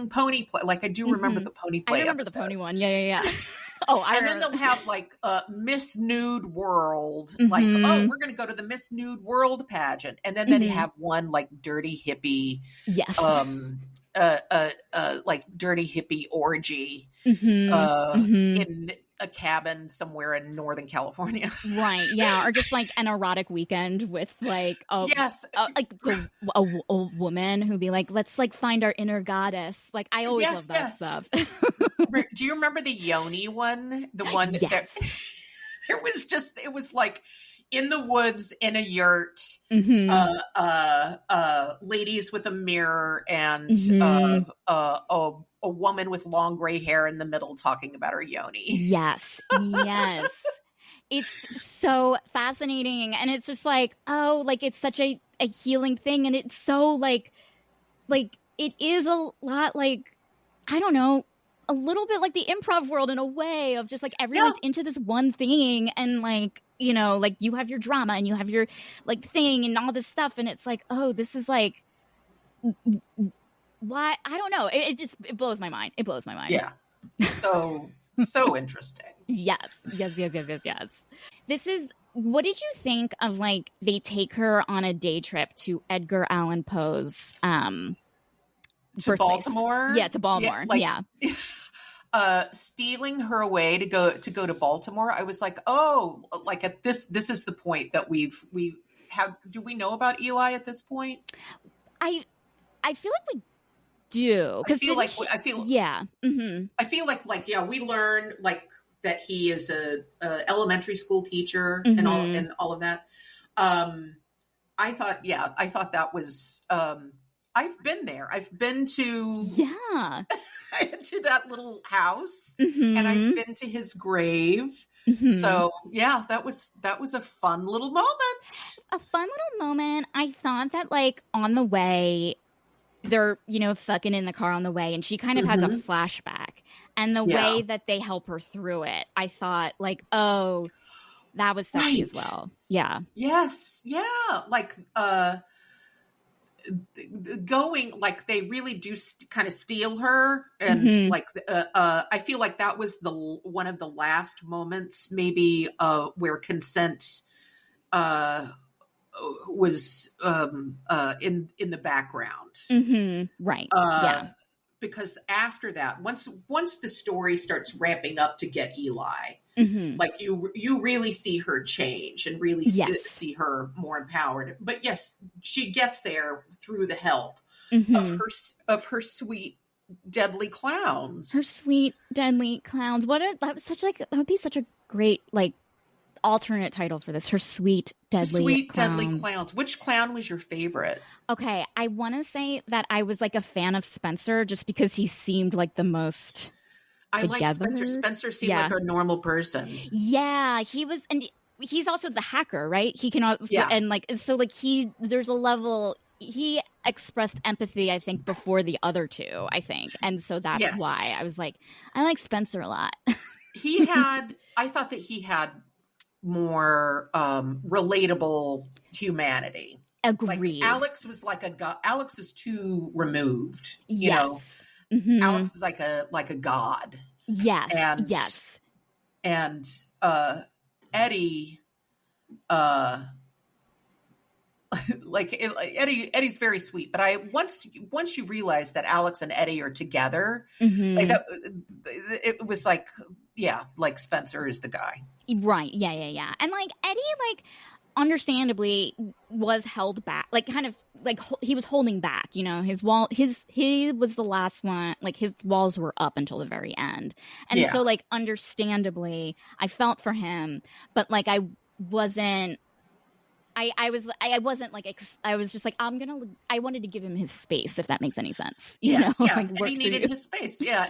pony play. Like I do remember the pony play. I remember the pony one. Yeah. Oh, and then they'll have like Miss Nude World. Like, oh, we're going to go to the Miss Nude World pageant, and then they have one like dirty hippie. Yes. Like dirty hippie orgy in a cabin somewhere in Northern California. Right. Yeah. Or just like an erotic weekend with like a woman who'd be like, let's like find our inner goddess. Like I always love that stuff. Do you remember the Yoni one? The one that it was like in the woods in a yurt, ladies with a mirror and a woman with long gray hair in the middle talking about her yoni. Yes. It's so fascinating. And it's just like, oh, like it's such a healing thing. And it's so like it is a lot like, I don't know, a little bit like the improv world in a way of just like everyone's into this one thing, and like, you know, like you have your drama and you have your like thing and all this stuff. And it's like, oh, this is like, why? I don't know. It blows my mind. It blows my mind. Yeah. So interesting. Yes. This is, what did you think of like, they take her on a day trip to Edgar Allan Poe's to Baltimore? Yeah, to Baltimore. Stealing her away to go to Baltimore. I was like, oh, like at this is the point that we have. Do we know about Eli at this point? I feel like we do. I feel like we learn like that he is a elementary school teacher and all of that. I thought that was. I've been there. I've been to to that little house, and I've been to his grave. So yeah, that was a fun little moment. I thought that like on the way, they're, you know, fucking in the car on the way, and she kind of has a flashback, and the way that they help her through it, I thought like, oh, that was sexy as well. Yeah. Yes. Yeah. Like, going like they really do kind of steal her, and like I feel like that was one of the last moments maybe where consent was in the background. Right. Because after that, once the story starts ramping up to get Eli, like you really see her change and really see her more empowered. But yes, she gets there through the help of her sweet deadly clowns. That would be such a great like alternate title for this. Her Sweet Deadly Clowns. Which clown was your favorite? Okay, I want to say that I was like a fan of Spencer just because he seemed like the most together. I like Spencer. Spencer seemed like a normal person. Yeah, he was, and he's also the hacker, right? He can also, and like, so like there's a level, he expressed empathy, I think, before the other two, I think. And so that's why I was like, I like Spencer a lot. I thought that he had more relatable humanity. Agreed. Like Alex was like a god. Alex was too removed. You know, Alex is like a god. Yes. And Eddie, Eddie's very sweet, but once you realize that Alex and Eddie are together, like that, it was like, like Spencer is the guy, right? Yeah. And like Eddie, like understandably was held back, like kind of like he was holding back, you know, he was the last one, like his walls were up until the very end, and so like understandably I felt for him, but like I wasn't like I was just like I wanted to give him his space, if that makes any sense. You know? Like, Eddie needed his space. Yeah,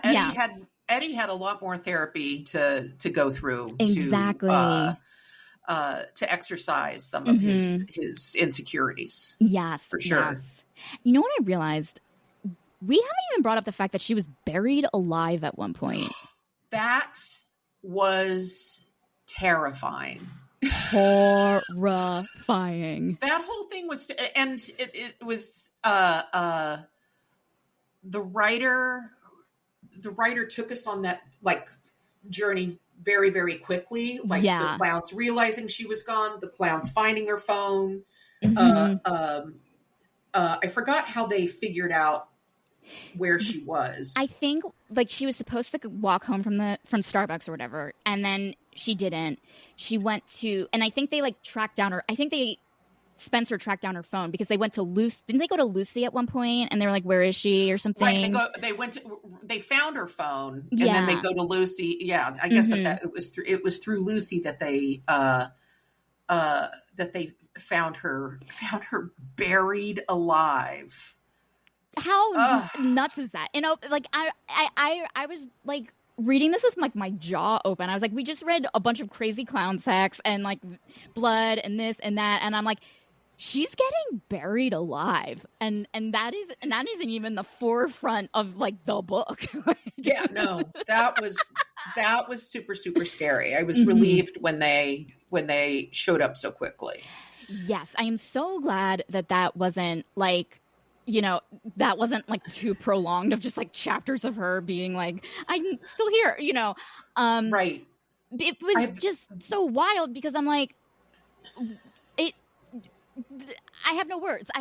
Eddie had a lot more therapy to go through. Exactly. To exercise some of his insecurities. Yes, for sure. Yes. You know what I realized? We haven't even brought up the fact that she was buried alive at one point. That was terrifying. Horrifying. That whole thing was, and it was the writer took us on that like journey very, very quickly. Like the clowns realizing she was gone, the clowns finding her phone. I forgot how they figured out where she was. I think like she was supposed to walk home from Starbucks or whatever, and then she didn't. She went to, and I think they like tracked down her. I think Spencer tracked down her phone because they went to Lucy. Didn't they go to Lucy at one point? And they were like, "Where is she?" or something. Right. They found her phone, and then they go to Lucy. Yeah, I guess that it was through Lucy that they found her buried alive. How nuts is that? You know, like I was like reading this with like my jaw open. I was like, we just read a bunch of crazy clown sex and like blood and this and that, and I'm like, she's getting buried alive, and that isn't even the forefront of like the book. Yeah, no, that was super, super scary. I was relieved when they showed up so quickly. Yes, I am so glad that wasn't like, you know, that wasn't like too prolonged of just like chapters of her being like, I'm still here, you know. Right. It was just so wild because I'm like, I have no words.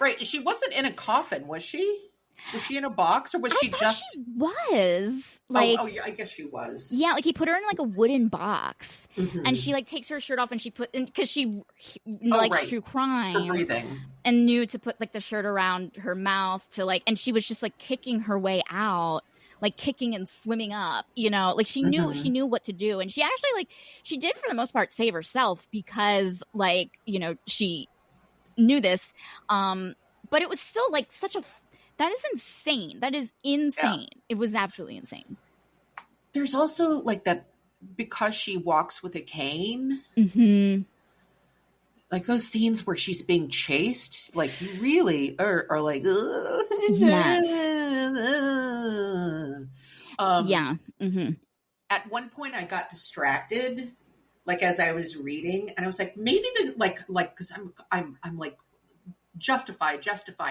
Right. She wasn't in a coffin, was she? Was she in a box, or was she just? She was like. Oh, yeah. I guess she was. Yeah, like he put her in like a wooden box, and she like takes her shirt off, and she because she through crying, for breathing, and knew to put like the shirt around her mouth to like, and she was just like kicking her way out, like kicking and swimming up, you know, like she knew what to do, and she actually like she did for the most part save herself because like, you know, she knew this, but it was still like that is insane. That is insane. Yeah. It was absolutely insane. There's also like that because she walks with a cane. Like those scenes where she's being chased, like you really are like, yes. At one point I got distracted, like as I was reading, and I was like, maybe because I'm like, justify.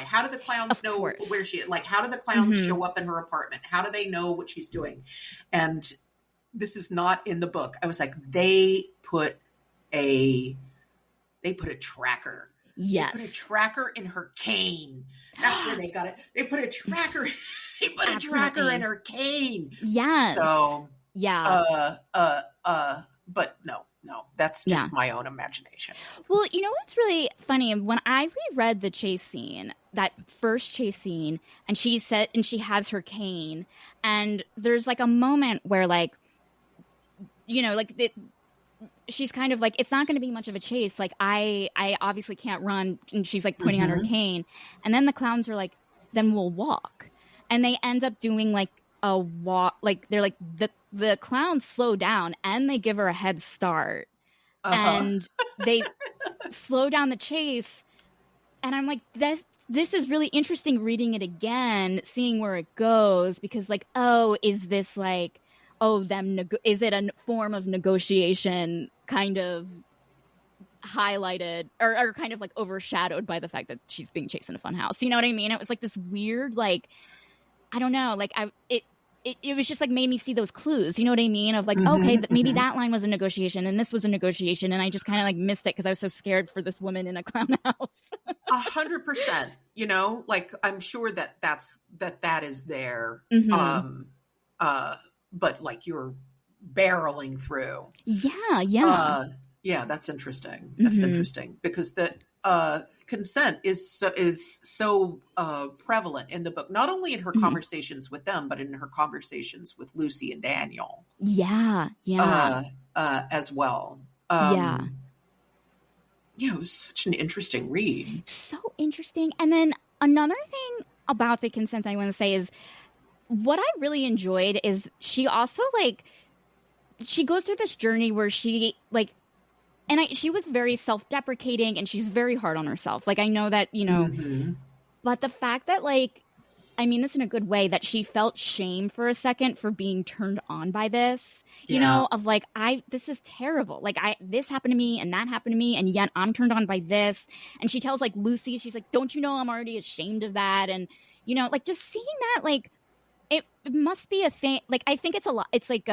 How do the clowns know where she is? Like, how do the clowns show up in her apartment? How do they know what she's doing? And this is not in the book. I was like, they put a tracker. Yes. They put a tracker in her cane. That's where they got it. They put a tracker. They put a tracker in her cane. Yes. So yeah. But no, that's just my own imagination. Well, you know what's really funny? When I reread the chase scene, that first chase scene, and she has her cane, and there's like a moment where like, you know, like she's kind of like, it's not going to be much of a chase. Like, I obviously can't run. And she's like pointing out her cane. And then the clowns are like, then we'll walk. And they end up doing like a walk. Like, they're like, the clowns slow down and they give her a head start. And they slow down the chase. And I'm like, this is really interesting reading it again, seeing where it goes, because like, oh, is this like, is it a form of negotiation kind of highlighted or kind of like overshadowed by the fact that she's being chased in a fun house? You know what I mean? It was like this weird, like, I don't know, like it was just like made me see those clues. You know what I mean? Of like, okay, maybe that line was a negotiation and this was a negotiation. And I just kind of like missed it because I was so scared for this woman in a clown house. 100%, you know, like I'm sure that is there. But like you're barreling through. Yeah. Yeah, that's interesting. That's interesting because the consent is so prevalent in the book, not only in her conversations with them, but in her conversations with Lucy and Daniel. Yeah. As well. Yeah, it was such an interesting read. So interesting. And then another thing about the consent I want to say is what I really enjoyed is she also like, she goes through this journey where she like, and she was very self-deprecating and she's very hard on herself. Like, I know that, you know, but the fact that like, I mean this in a good way, that she felt shame for a second for being turned on by this, you know, of like, this is terrible. Like this happened to me and that happened to me. And yet I'm turned on by this. And she tells like Lucy, she's like, don't you know, I'm already ashamed of that. And, you know, like just seeing that, like, it must be a thing. Like, I think it's a lot. It's like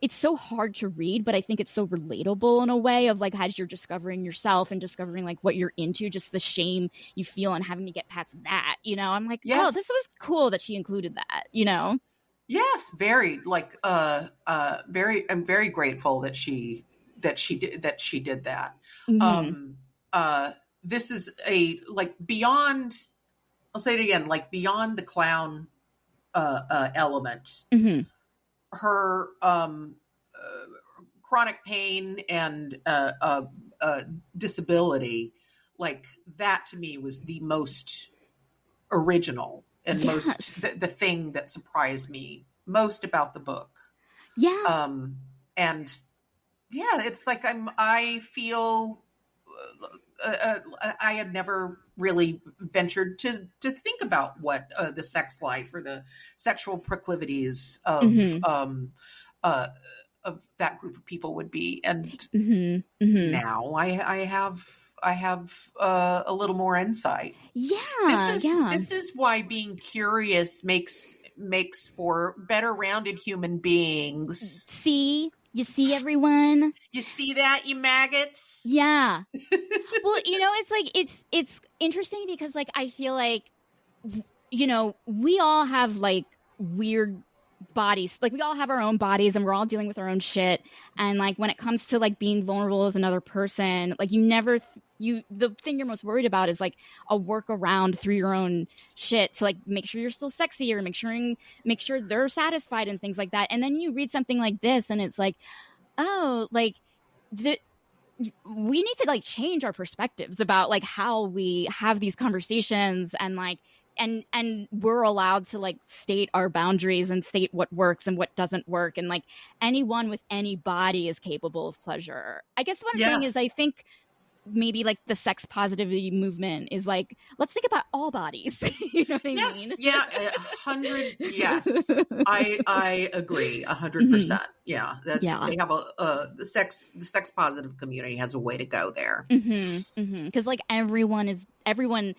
it's so hard to read, but I think it's so relatable in a way of like, as you're discovering yourself and discovering like what you're into, just the shame you feel and having to get past that, you know, I'm like, oh, this was cool that she included that, you know? Yes. Very like, I'm very grateful that she did that. This is a, like beyond, I'll say it again, like beyond the clown, element, her chronic pain and disability, like that to me was the most original and most the thing that surprised me most about the book. And yeah, it's like I feel I had never really ventured to think about what the sex life or the sexual proclivities of that group of people would be, and now I have a little more insight. This is why being curious makes for better rounded human beings. You see, everyone? You see that, you maggots? Yeah. Well, you know, it's like, it's interesting because, like, I feel like, you know, we all have, like, weird bodies. Like, we all have our own bodies and we're all dealing with our own shit. And, like, when it comes to, like, being vulnerable with another person, like, the thing you're most worried about is like a workaround through your own shit to like make sure you're still sexy or make sure they're satisfied and things like that. And then you read something like this and it's like, oh, like we need to like change our perspectives about like how we have these conversations and like, and we're allowed to like state our boundaries and state what works and what doesn't work. And like anyone with any body is capable of pleasure. I guess what I'm saying is I think maybe like the sex positivity movement is like, let's think about all bodies. You know what I mean? Yeah. 100. Yes. I agree 100%. Yeah. They have the sex positive community has a way to go there. Cause like everyone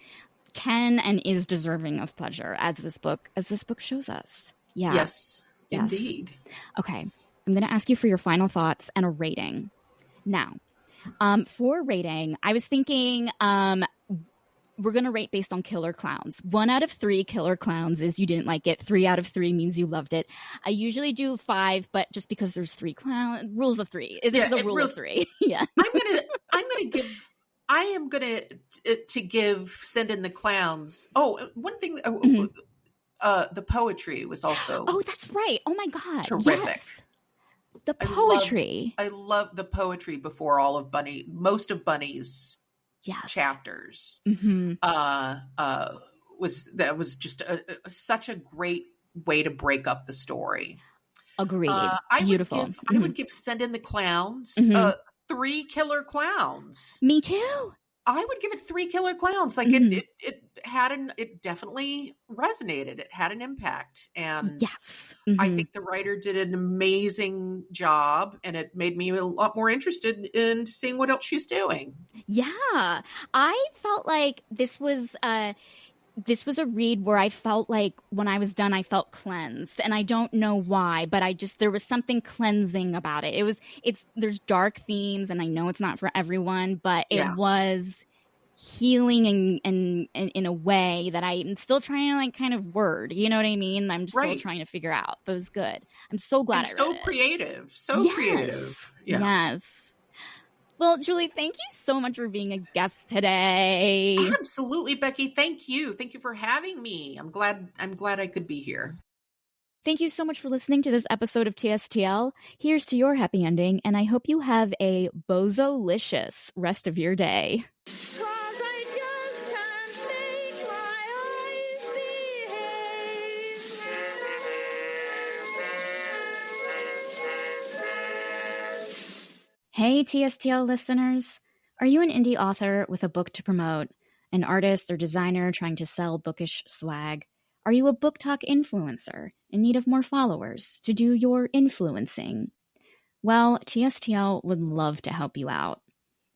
can and is deserving of pleasure as this book shows us. Yeah. Yes. Indeed. Okay. I'm going to ask you for your final thoughts and a rating. Now, for rating, I was thinking we're going to rate based on killer clowns. 1 out of 3 killer clowns is you didn't like it. 3 out of 3 means you loved it. I usually do 5, but just because there's 3 rules of 3. This is a rule of 3. Yeah. I am going to give Send in the Clowns. Oh, one thing. The poetry was also. Oh, that's right. Oh my God. Terrific. Yes. The poetry. I loved the poetry before most of Bunny's chapters. Mm-hmm. Was just such a great way to break up the story. Agreed. Beautiful. I would give Send in the Clowns 3 killer clowns. Me too. I would give it 3 killer clowns. Like it definitely resonated. It had an impact. And yes. I think the writer did an amazing job, and it made me a lot more interested in seeing what else she's doing. Yeah. I felt like this was a read where I felt like when I was done, I felt cleansed, and I don't know why, but there was something cleansing about it. There's dark themes, and I know it's not for everyone, but it was healing and in a way that I'm still trying to like kind of word, you know what I mean? I'm just still trying to figure out, but it was good. I'm so glad I read it. Creative. Creative. Yeah. Yes. Well, Julie, thank you so much for being a guest today. Absolutely, Becky. Thank you. Thank you for having me. I'm glad I could be here. Thank you so much for listening to this episode of TSTL. Here's to your happy ending, and I hope you have a bozo-licious rest of your day. Hey, TSTL listeners. Are you an indie author with a book to promote? An artist or designer trying to sell bookish swag? Are you a book talk influencer in need of more followers to do your influencing? Well, TSTL would love to help you out.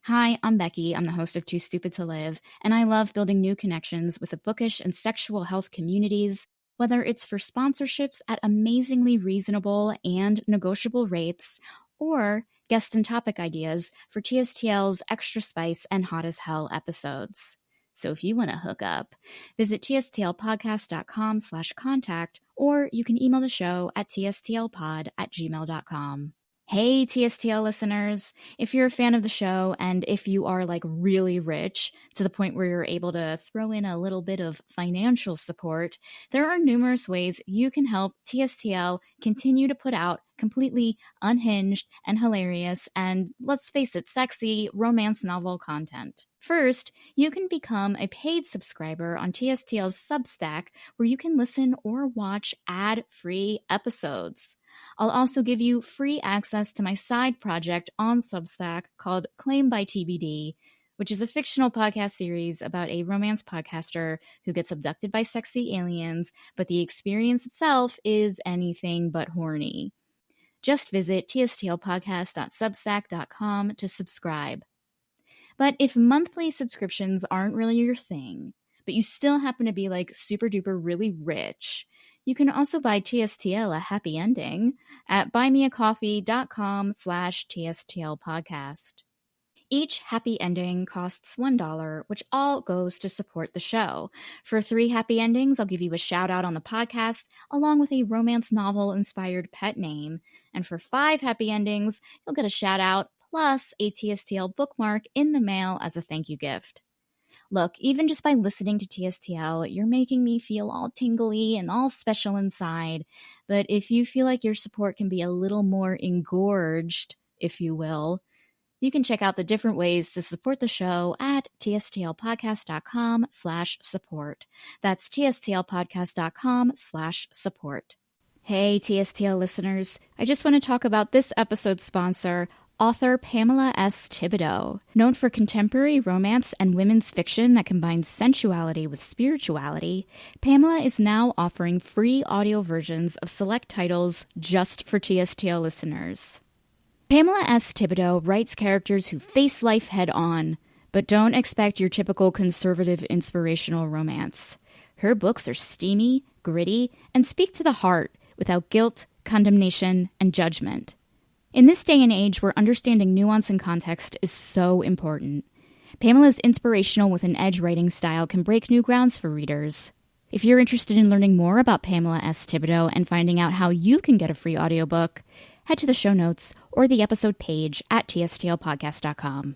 Hi, I'm Becky. I'm the host of Too Stupid to Live, and I love building new connections with the bookish and sexual health communities, whether it's for sponsorships at amazingly reasonable and negotiable rates, or guest and topic ideas for TSTL's Extra Spice and Hot as Hell episodes. So if you want to hook up, visit tstlpodcast.com/contact, or you can email the show at tstlpod@gmail.com. Hey, TSTL listeners, if you're a fan of the show and if you are like really rich to the point where you're able to throw in a little bit of financial support, there are numerous ways you can help TSTL continue to put out completely unhinged and hilarious and, let's face it, sexy romance novel content. First, you can become a paid subscriber on TSTL's Substack, where you can listen or watch ad-free episodes. I'll also give you free access to my side project on Substack called Claim by TBD, which is a fictional podcast series about a romance podcaster who gets abducted by sexy aliens, but the experience itself is anything but horny. Just visit tstlpodcast.substack.com to subscribe. But if monthly subscriptions aren't really your thing, but you still happen to be like super duper really rich, you can also buy TSTL a happy ending at buymeacoffee.com/TSTLpodcast. Each happy ending costs $1, which all goes to support the show. For 3 happy endings, I'll give you a shout out on the podcast, along with a romance novel-inspired pet name. And for 5 happy endings, you'll get a shout out plus a TSTL bookmark in the mail as a thank you gift. Look, even just by listening to TSTL, you're making me feel all tingly and all special inside. But if you feel like your support can be a little more engorged, if you will, you can check out the different ways to support the show at tstlpodcast.com/support. That's tstlpodcast.com/support. Hey, TSTL listeners. I just want to talk about this episode's sponsor, author Pamela S. Thibodeaux. Known for contemporary romance and women's fiction that combines sensuality with spirituality, Pamela is now offering free audio versions of select titles just for TSTL listeners. Pamela S. Thibodeaux writes characters who face life head-on, but don't expect your typical conservative inspirational romance. Her books are steamy, gritty, and speak to the heart without guilt, condemnation, and judgment. In this day and age where understanding nuance and context is so important, Pamela's inspirational with an edge writing style can break new grounds for readers. If you're interested in learning more about Pamela S. Thibodeaux and finding out how you can get a free audiobook, head to the show notes or the episode page at tstlpodcast.com.